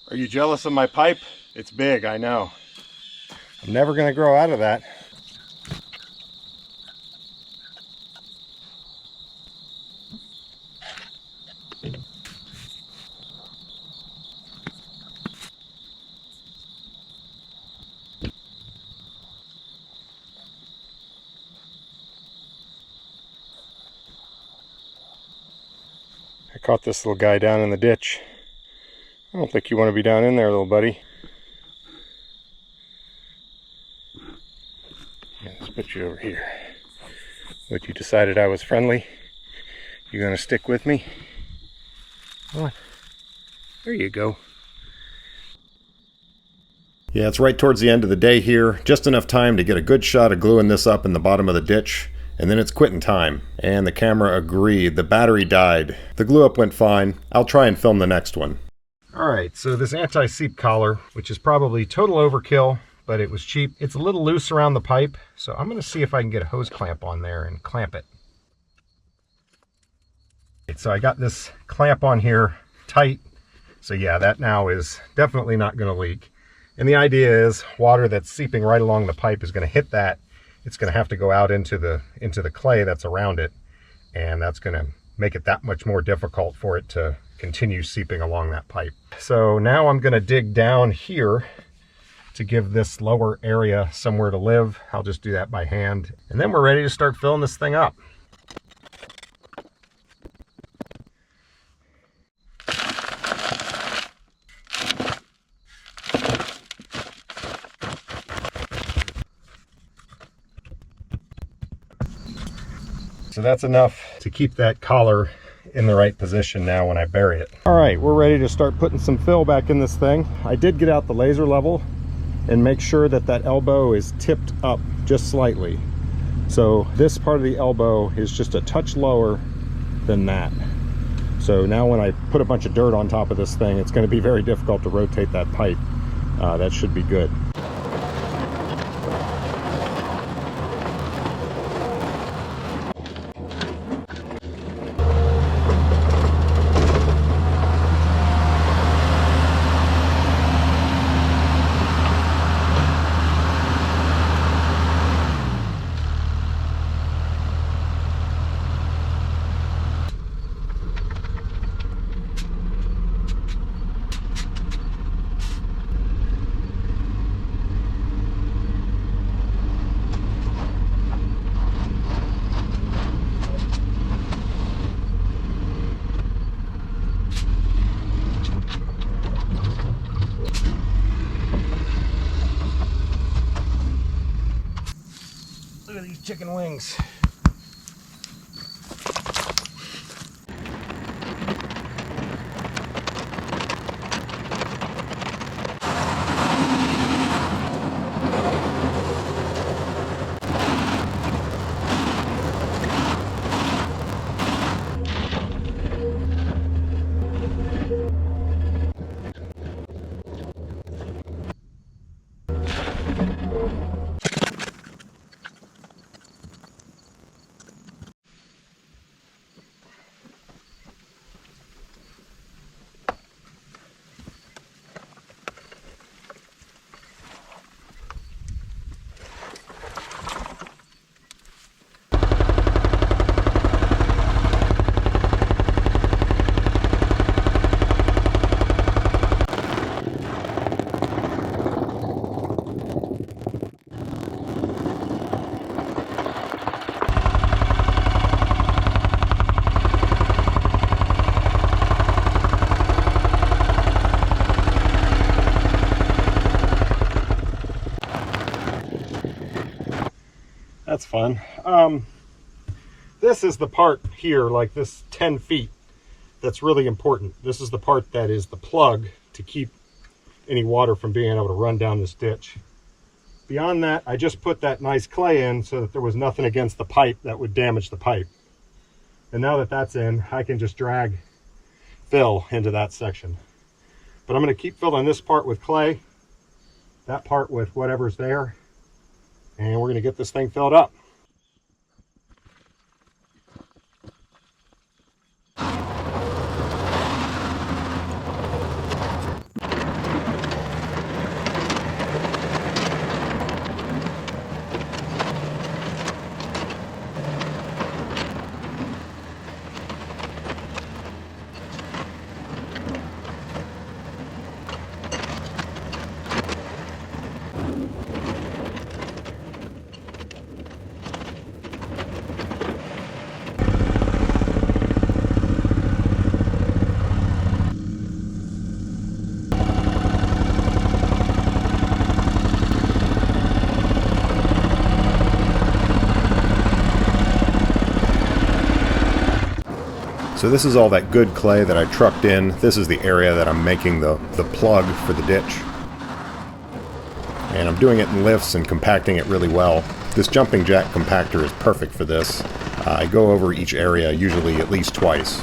Are you jealous of my pipe? It's big, I know. I'm never going to grow out of that. I caught this little guy down in the ditch. I don't think you want to be down in there, little buddy. Let's put you over here. What, you decided I was friendly? You gonna stick with me? Come on. There you go. Yeah, it's right towards the end of the day here. Just enough time to get a good shot of gluing this up in the bottom of the ditch. And then it's quitting time. And the camera agreed. The battery died. The glue up went fine. I'll try and film the next one. Alright, so this anti-seep collar, which is probably total overkill, but it was cheap. It's a little loose around the pipe, so I'm going to see if I can get a hose clamp on there and clamp it. So I got this clamp on here tight, so yeah, that now is definitely not going to leak. And the idea is water that's seeping right along the pipe is going to hit that. It's going to have to go out into the clay that's around it, and that's going to make it that much more difficult for it to continue seeping along that pipe. So now I'm going to dig down here to give this lower area somewhere to live. I'll just do that by hand. And then we're ready to start filling this thing up. So that's enough to keep that collar in the right position now when I bury it. All right, we're ready to start putting some fill back in this thing. I did get out the laser level and make sure that that elbow is tipped up just slightly. So this part of the elbow is just a touch lower than that. So now when I put a bunch of dirt on top of this thing, it's going to be very difficult to rotate that pipe. That should be good. Look at these chicken wings. fun. This is the part here, like this 10 feet, that's really important. This is the part that is the plug to keep any water from being able to run down this ditch. Beyond that, I just put that nice clay in so that there was nothing against the pipe that would damage the pipe. And now that that's in, I can just drag fill into that section. But I'm going to keep filling this part with clay, that part with whatever's there, and we're going to get this thing filled up. So this is all that good clay that I trucked in. This is the area that I'm making the plug for the ditch. And I'm doing it in lifts and compacting it really well. This jumping jack compactor is perfect for this. I go over each area usually at least twice.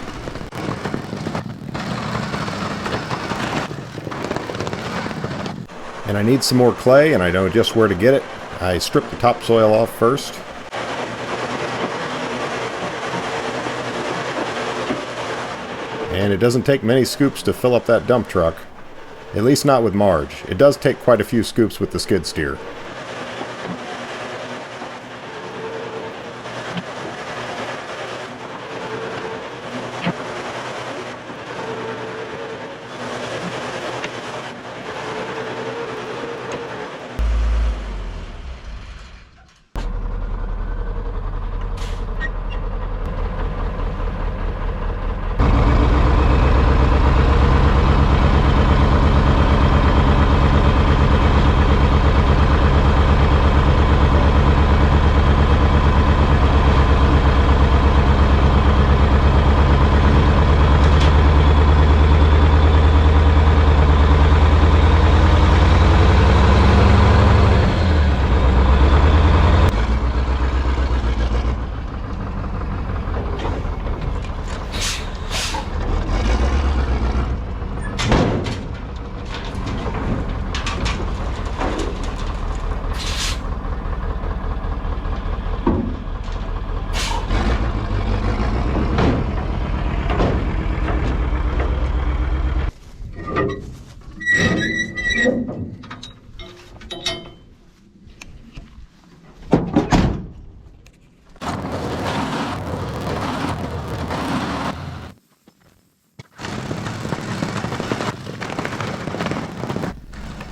And I need some more clay, and I know just where to get it. I strip the topsoil off first. And it doesn't take many scoops to fill up that dump truck. At least not with Marge. It does take quite a few scoops with the skid steer.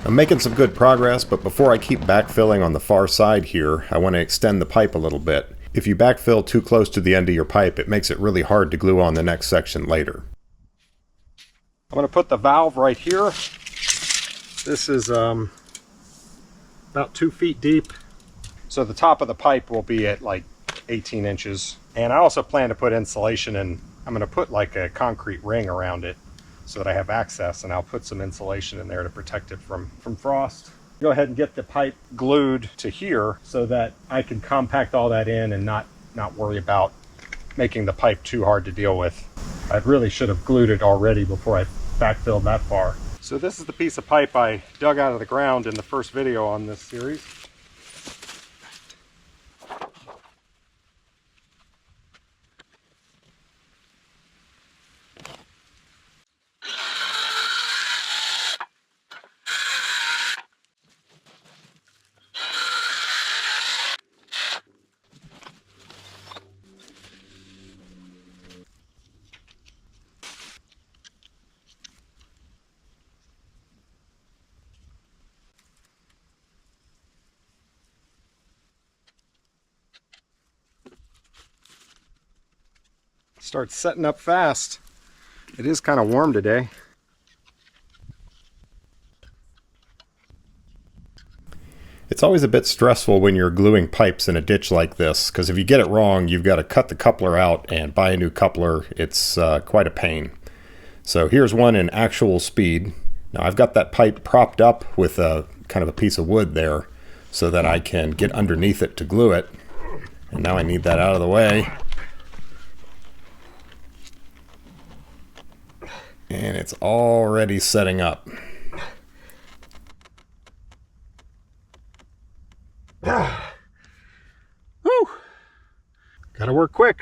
I'm making some good progress, but before I keep backfilling on the far side here, I want to extend the pipe a little bit. If you backfill too close to the end of your pipe, it makes it really hard to glue on the next section later. I'm going to put the valve right here. This is about 2 feet deep. So the top of the pipe will be at like 18 inches. And I also plan to put insulation in. I'm going to put like a concrete ring around it so that I have access, and I'll put some insulation in there to protect it from frost. Go ahead and get the pipe glued to here so that I can compact all that in and not worry about making the pipe too hard to deal with. I really should have glued it already before I backfilled that far. So this is the piece of pipe I dug out of the ground in the first video on this series. Starts setting up fast. It is kind of warm today. It's always a bit stressful when you're gluing pipes in a ditch like this, because if you get it wrong, you've got to cut the coupler out and buy a new coupler. It's quite a pain. So here's one in actual speed. Now I've got that pipe propped up with a kind of a piece of wood there so that I can get underneath it to glue it. And now I need that out of the way. And it's already setting up. Whew. Gotta work quick.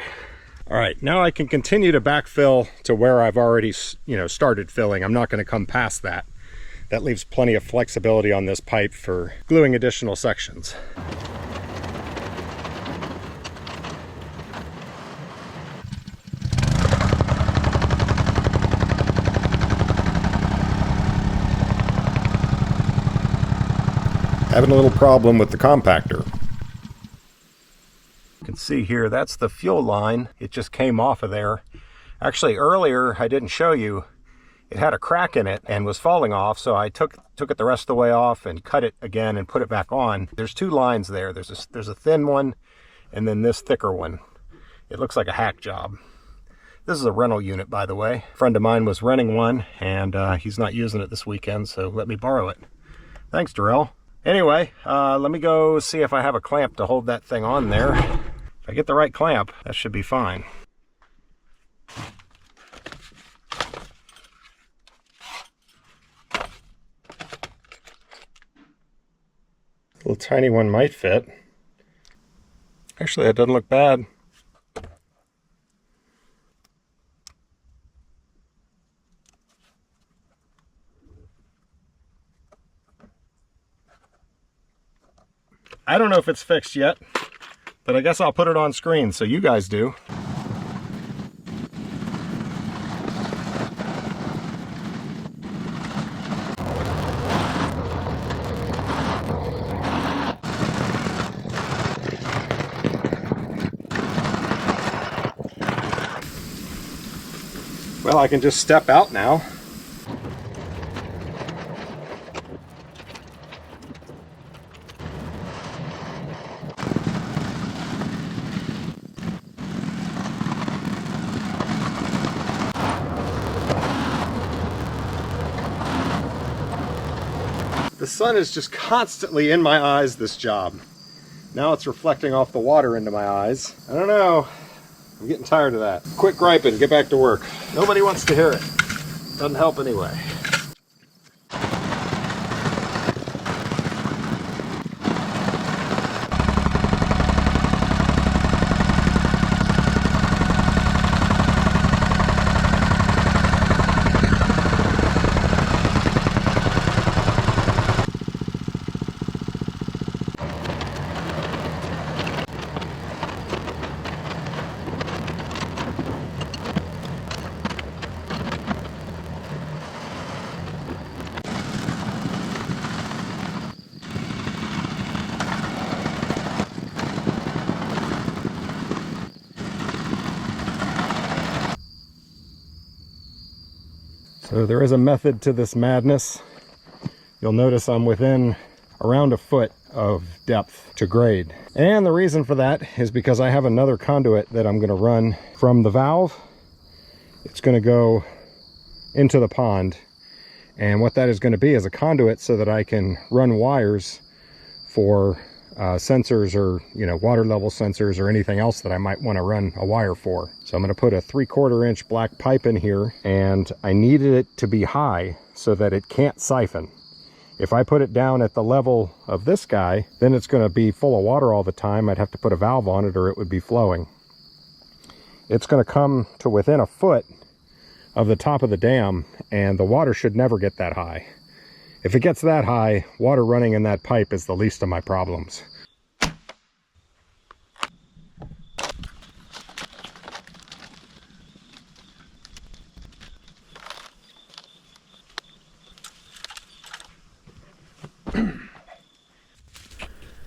All right, now I can continue to backfill to where I've already, started filling. I'm not going to come past that. That leaves plenty of flexibility on this pipe for gluing additional sections. Having a little problem with the compactor. You can see here, that's the fuel line. It just came off of there. Actually, earlier, I didn't show you, it had a crack in it and was falling off, so I took it the rest of the way off and cut it again and put it back on. There's two lines there. There's a thin one and then this thicker one. It looks like a hack job. This is a rental unit, by the way. A friend of mine was renting one, and he's not using it this weekend, so let me borrow it. Thanks, Darrell. Anyway, let me go see if I have a clamp to hold that thing on there. If I get the right clamp, that should be fine. A little tiny one might fit. Actually, that doesn't look bad. I don't know if it's fixed yet, but I guess I'll put it on screen so you guys do. Well, I can just step out now. The sun is just constantly in my eyes this job. Now it's reflecting off the water into my eyes. I don't know. I'm getting tired of that. Quit griping, get back to work. Nobody wants to hear it. Doesn't help anyway. So there is a method to this madness. You'll notice I'm within around a foot of depth to grade. And the reason for that is because I have another conduit that I'm going to run from the valve. It's going to go into the pond. And what that is going to be is a conduit so that I can run wires for sensors or, water level sensors or anything else that I might want to run a wire for. So I'm going to put a 3/4 inch black pipe in here, and I needed it to be high so that it can't siphon. If I put it down at the level of this guy, then it's going to be full of water all the time. I'd have to put a valve on it or it would be flowing. It's going to come to within a foot of the top of the dam, and the water should never get that high. If it gets that high, water running in that pipe is the least of my problems.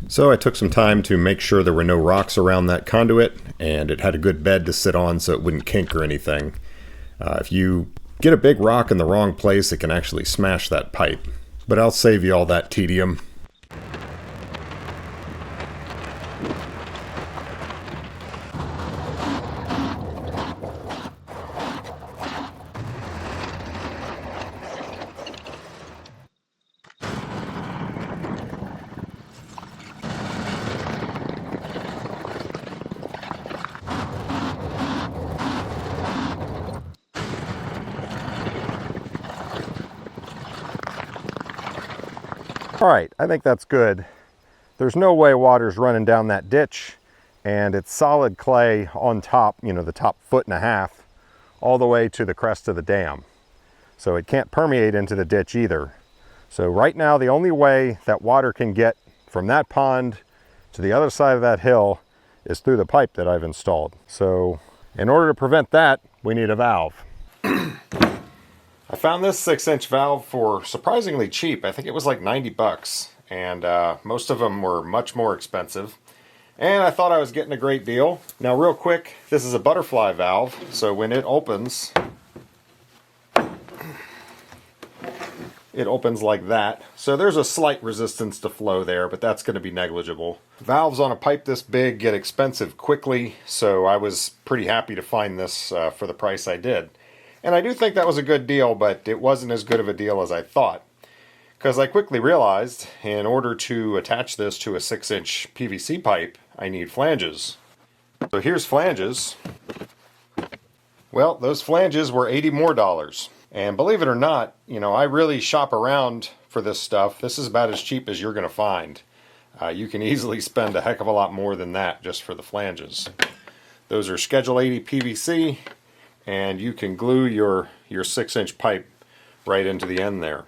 So I took some time to make sure there were no rocks around that conduit, and it had a good bed to sit on so it wouldn't kink or anything. If you get a big rock in the wrong place, it can actually smash that pipe. But I'll save you all that tedium. All right, I think that's good. There's no way water's running down that ditch, and it's solid clay on top, you know, the top 1.5 feet, all the way to the crest of the dam. So it can't permeate into the ditch either. So right now, the only way that water can get from that pond to the other side of that hill is through the pipe that I've installed. So in order to prevent that, we need a valve. I found this 6-inch valve for surprisingly cheap. I think it was like 90 bucks. And most of them were much more expensive. And I thought I was getting a great deal. Now real quick, this is a butterfly valve. So when it opens like that. So there's a slight resistance to flow there, but that's going to be negligible. Valves on a pipe this big get expensive quickly, so I was pretty happy to find this for the price I did. And I do think that was a good deal, but it wasn't as good of a deal as I thought. Because I quickly realized in order to attach this to a 6-inch PVC pipe, I need flanges. So here's flanges. Well, those flanges were $80 more. And believe it or not, you know, I really shop around for this stuff. This is about as cheap as you're going to find. You can easily spend a heck of a lot more than that just for the flanges. Those are Schedule 80 PVC, and you can glue your 6-inch pipe right into the end there.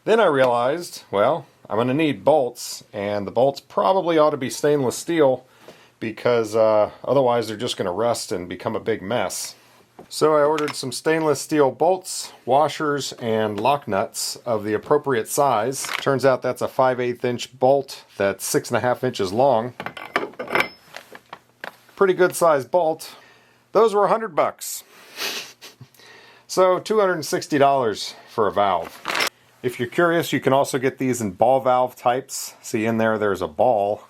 Then I realized, well, I'm going to need bolts, and the bolts probably ought to be stainless steel because otherwise they're just going to rust and become a big mess. So I ordered some stainless steel bolts, washers, and lock nuts of the appropriate size. Turns out that's a 5/8 inch bolt that's 6.5 inches long. Pretty good sized bolt. Those were 100 bucks. So $260 for a valve. If you're curious, you can also get these in ball valve types. See in there's a ball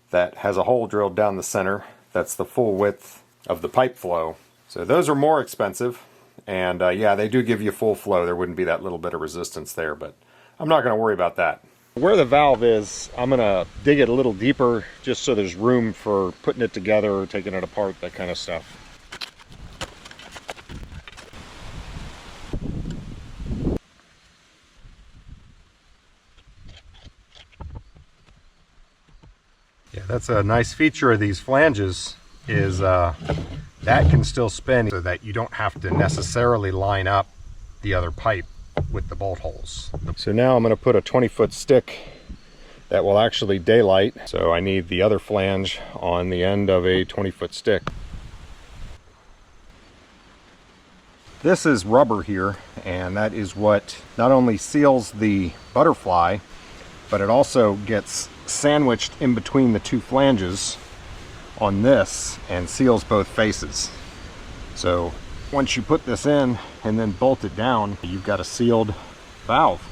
that has a hole drilled down the center. That's the full width of the pipe flow. So those are more expensive, and yeah, they do give you full flow. There wouldn't be that little bit of resistance there, but I'm not going to worry about that. Where the valve is, I'm going to dig it a little deeper just so there's room for putting it together or taking it apart, that kind of stuff. Yeah, that's a nice feature of these flanges is that can still spin so that you don't have to necessarily line up the other pipe with the bolt holes. So now I'm going to put a 20-foot stick that will actually daylight. So I need the other flange on the end of a 20-foot stick. This is rubber here, and that is what not only seals the butterfly, but it also gets sandwiched in between the two flanges on this and seals both faces. So once you put this in and then bolt it down, you've got a sealed valve.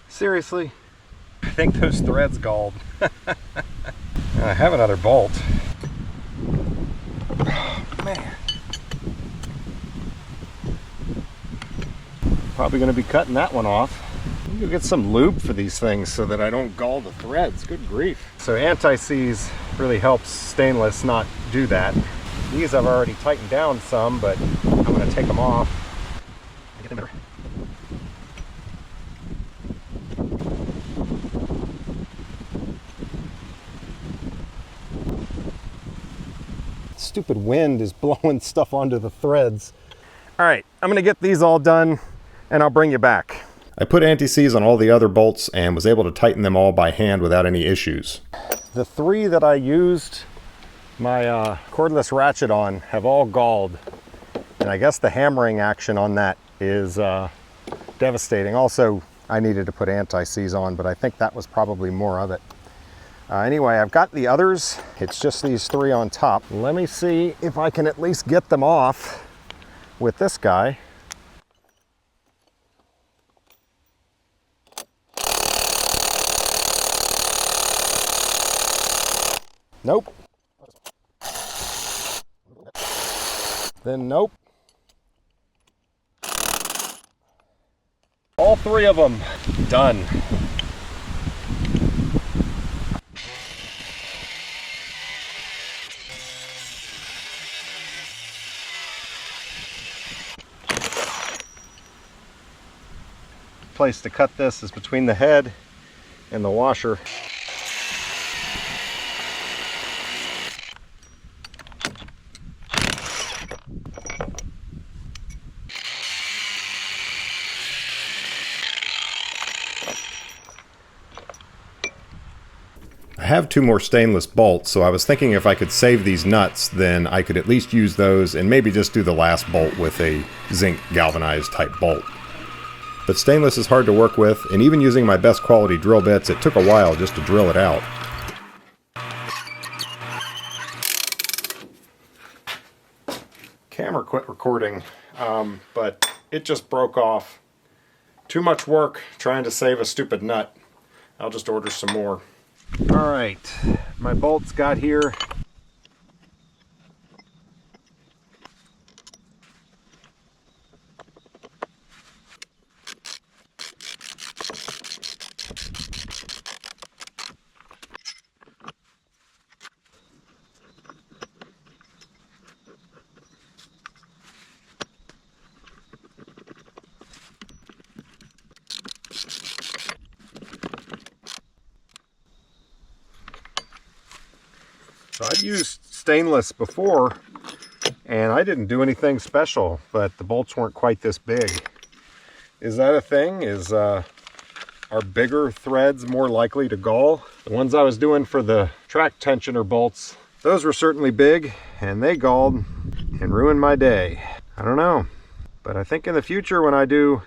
Seriously, I think those threads galled. I have another bolt. Oh, man. Probably going to be cutting that one off. You get some lube for these things so that I don't gall the threads. Good grief. So anti-seize really helps stainless not do that. These I've already tightened down some, but I'm going to take them off and get them better. Stupid wind is blowing stuff onto the threads. All right, I'm gonna get these all done and I'll bring you back. I put anti-seize on all the other bolts and was able to tighten them all by hand without any issues. The 3 that I used my cordless ratchet on have all galled, and I guess the hammering action on that is devastating. Also, I needed to put anti-seize on, but I think that was probably more of it. Anyway, I've got the others. It's just these 3 on top. Let me see if I can at least get them off with this guy. Nope. Then nope. All 3 of them done. Place to cut this is between the head and the washer. I have 2 more stainless bolts, so I was thinking if I could save these nuts, then I could at least use those and maybe just do the last bolt with a zinc galvanized type bolt. But stainless is hard to work with, and even using my best quality drill bits, it took a while just to drill it out. Camera quit recording, but it just broke off. Too much work trying to save a stupid nut. I'll just order some more. All right, my bolts got here. So I've used stainless before and I didn't do anything special, but the bolts weren't quite this big. Is that a thing? Are bigger threads more likely to gall? The ones I was doing for the track tensioner bolts, those were certainly big and they galled and ruined my day. I don't know, but I think in the future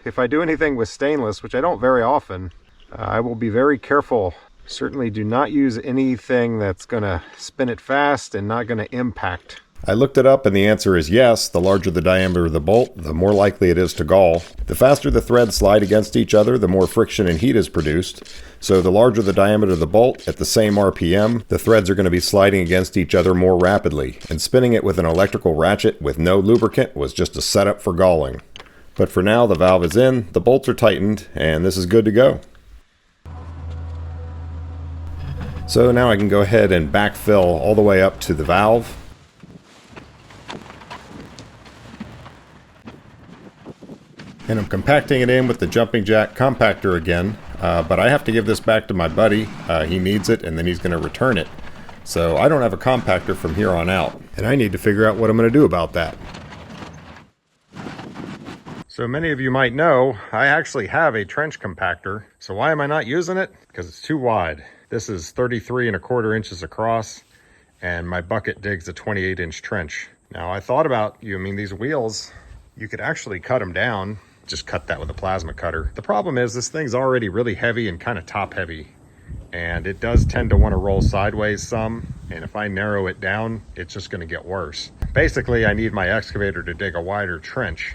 if I do anything with stainless, which I don't very often, I will be very careful. Certainly do not use anything that's going to spin it fast and not going to impact. I looked it up and the answer is yes. The larger the diameter of the bolt, the more likely it is to gall. The faster the threads slide against each other, the more friction and heat is produced. So the larger the diameter of the bolt, at the same RPM, the threads are going to be sliding against each other more rapidly. And spinning it with an electrical ratchet with no lubricant was just a setup for galling. But for now, the valve is in, the bolts are tightened, and this is good to go. So now I can go ahead and backfill all the way up to the valve. And I'm compacting it in with the jumping jack compactor again, but I have to give this back to my buddy. He needs it and then he's going to return it. So I don't have a compactor from here on out, and I need to figure out what I'm going to do about that. So many of you might know, I actually have a trench compactor. So why am I not using it? Because it's too wide. This is 33¼ inches across, and my bucket digs a 28-inch trench. Now I thought about, these wheels, you could actually cut them down, just cut that with a plasma cutter. The problem is this thing's already really heavy and kind of top heavy, and it does tend to want to roll sideways some, and if I narrow it down, it's just going to get worse. Basically, I need my excavator to dig a wider trench,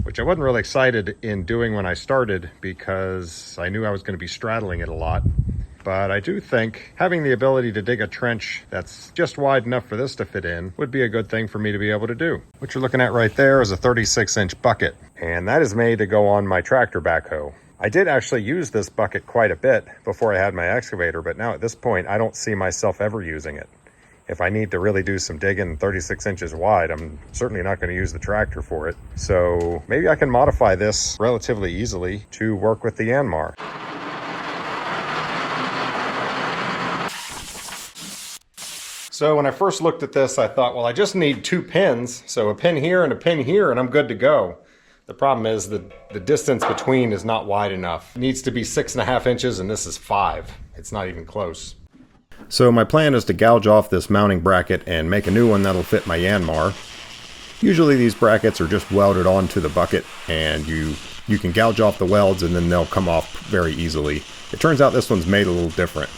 which I wasn't really excited in doing when I started because I knew I was going to be straddling it a lot. But I do think having the ability to dig a trench that's just wide enough for this to fit in would be a good thing for me to be able to do. What you're looking at right there is a 36-inch bucket, and that is made to go on my tractor backhoe. I did actually use this bucket quite a bit before I had my excavator, but now at this point, I don't see myself ever using it. If I need to really do some digging 36 inches wide, I'm certainly not going to use the tractor for it. So maybe I can modify this relatively easily to work with the Yanmar. So when I first looked at this, I thought, well, I just need 2 pins. So a pin here and a pin here, and I'm good to go. The problem is that the distance between is not wide enough. It needs to be 6.5 inches, and this is 5. It's not even close. So my plan is to gouge off this mounting bracket and make a new one that'll fit my Yanmar. Usually these brackets are just welded onto the bucket, and you can gouge off the welds and then they'll come off very easily. It turns out this one's made a little different.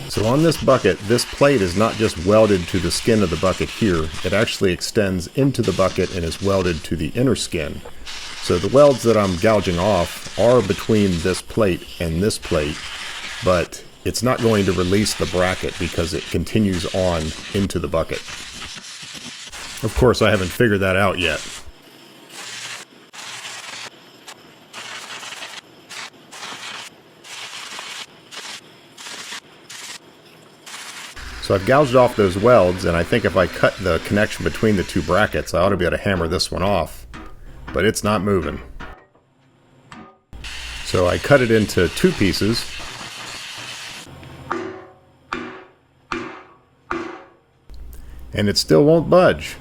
So on this bucket, this plate is not just welded to the skin of the bucket here, it actually extends into the bucket and is welded to the inner skin. So the welds that I'm gouging off are between this plate and this plate, but it's not going to release the bracket because it continues on into the bucket. Of course, I haven't figured that out yet. So I've gouged off those welds, and I think if I cut the connection between the 2 brackets, I ought to be able to hammer this one off. But it's not moving. So I cut it into 2 pieces. And it still won't budge.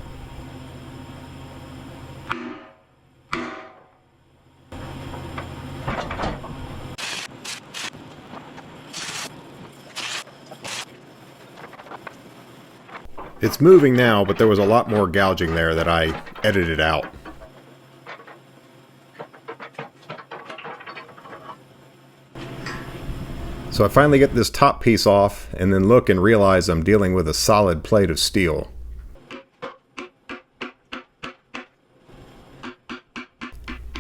It's moving now, but there was a lot more gouging there that I edited out. So I finally get this top piece off, and then look and realize I'm dealing with a solid plate of steel.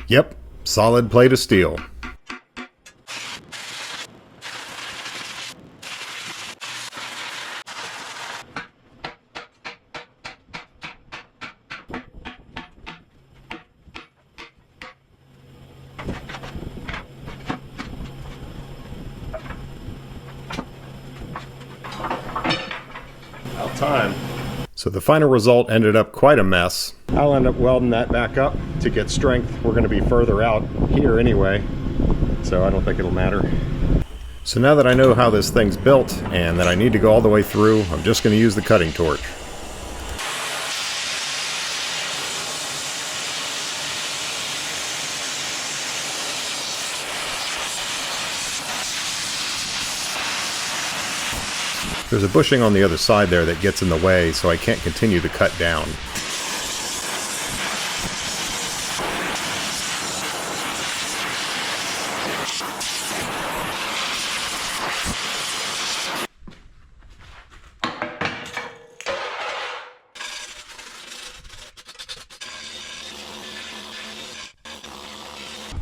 Yep, solid plate of steel. Time. So the final result ended up quite a mess. I'll end up welding that back up to get strength. We're going to be further out here anyway, so I don't think it'll matter. So now that I know how this thing's built and that I need to go all the way through, I'm just going to use the cutting torch. There's a bushing on the other side there that gets in the way, so I can't continue to cut down.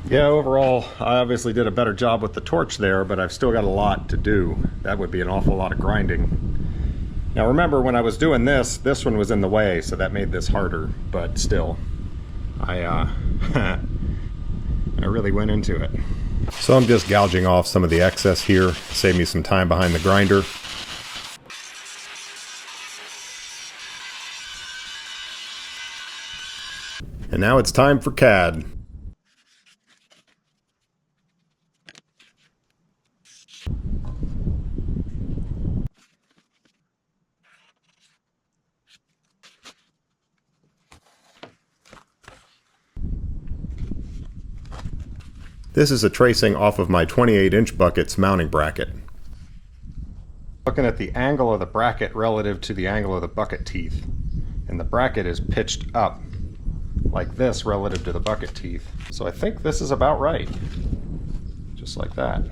Yeah, overall, I obviously did a better job with the torch there, but I've still got a lot to do. That would be an awful lot of grinding. Now remember, when I was doing this one was in the way, so that made this harder, but still, I really went into it. So I'm just gouging off some of the excess here, save me some time behind the grinder. And now it's time for CAD. This is a tracing off of my 28-inch bucket's mounting bracket. Looking at the angle of the bracket relative to the angle of the bucket teeth. And the bracket is pitched up like this relative to the bucket teeth. So I think this is about right. Just like that.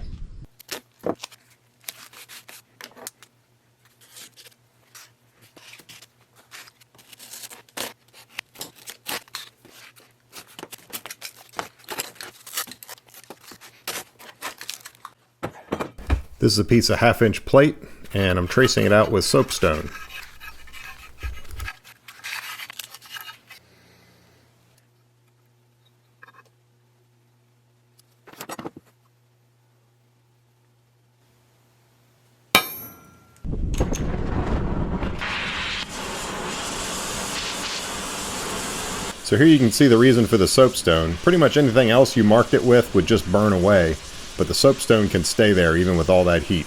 This is a piece of 1/2-inch plate, and I'm tracing it out with soapstone. So here you can see the reason for the soapstone. Pretty much anything else you marked it with would just burn away, but the soapstone can stay there even with all that heat.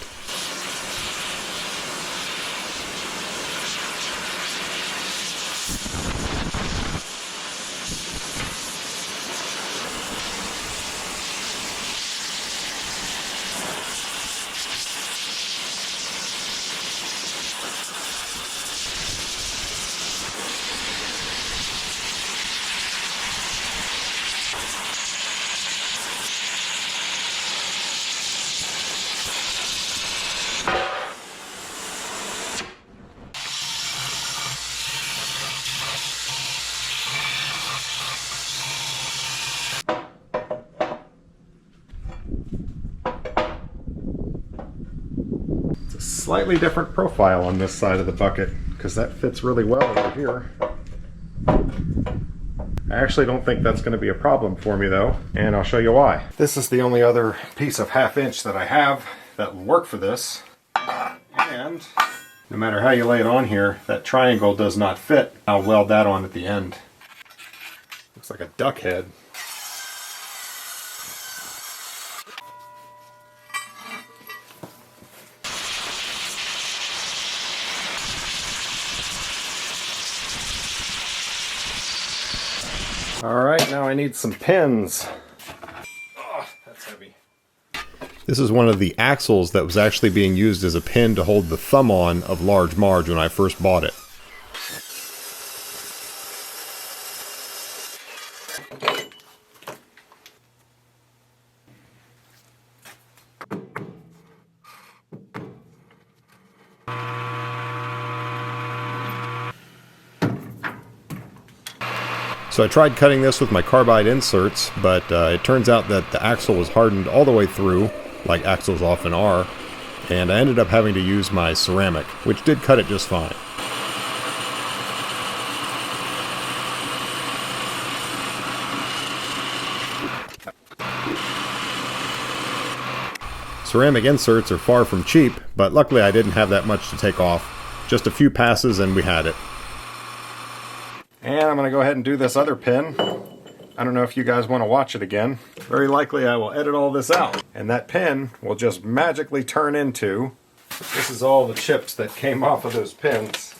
Slightly different profile on this side of the bucket because that fits really well over here. I actually don't think that's going to be a problem for me though, and I'll show you why. This is the only other piece of 1/2-inch that I have that will work for this, and no matter how you lay it on here, that triangle does not fit. I'll weld that on at the end. Looks like a duck head. Alright, now I need some pins. Oh, that's heavy. This is one of the axles that was actually being used as a pin to hold the thumb on of Large Marge when I first bought it. So I tried cutting this with my carbide inserts, but it turns out that the axle was hardened all the way through, like axles often are, and I ended up having to use my ceramic, which did cut it just fine. Ceramic inserts are far from cheap, but luckily I didn't have that much to take off. Just a few passes and we had it. And I'm going to go ahead and do this other pin. I don't know if you guys want to watch it again. Very likely I will edit all this out. And that pin will just magically turn into... This is all the chips that came off of those pins.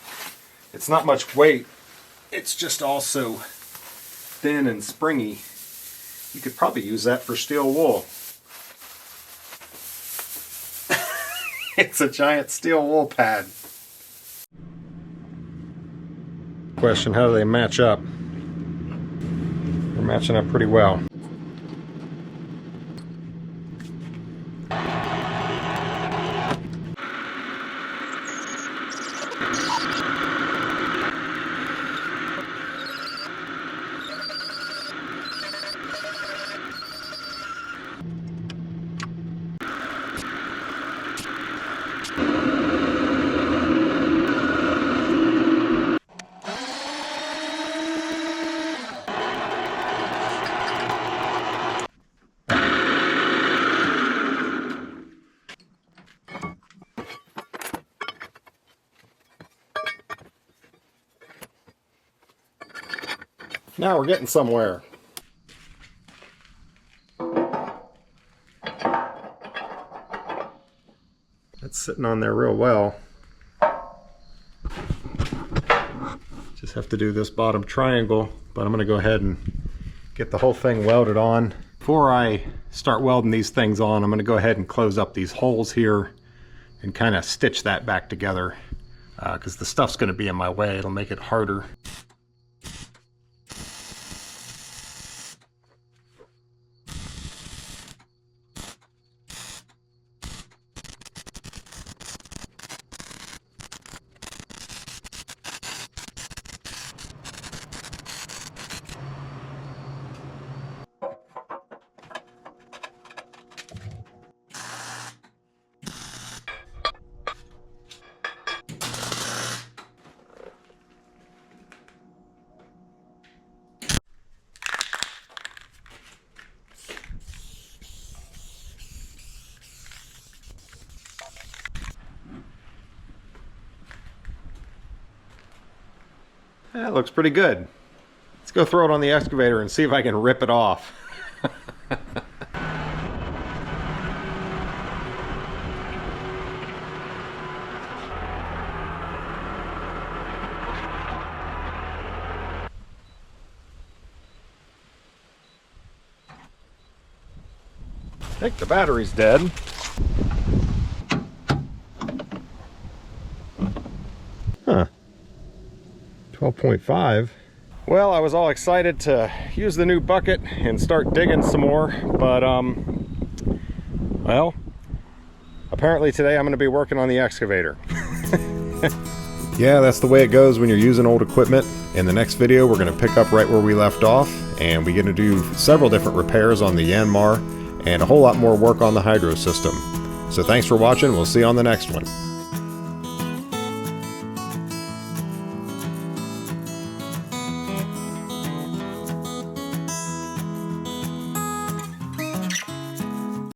It's not much weight. It's just also thin and springy. You could probably use that for steel wool. It's a giant steel wool pad. Question, how do they match up? They're matching up pretty well. Now we're getting somewhere. That's sitting on there real well. Just have to do this bottom triangle, but I'm going to go ahead and get the whole thing welded on. Before I start welding these things on, I'm going to go ahead and close up these holes here and kind of stitch that back together because the stuff's going to be in my way. It'll make it harder. That looks pretty good. Let's go throw it on the excavator and see if I can rip it off. I think the battery's dead. Huh. 12.5. Well, I was all excited to use the new bucket and start digging some more, but well, apparently today I'm going to be working on the excavator. Yeah, that's the way it goes when you're using old equipment. In the next video, we're going to pick up right where we left off, and we're going to do several different repairs on the Yanmar and a whole lot more work on the hydro system. So thanks for watching. We'll see you on the next one.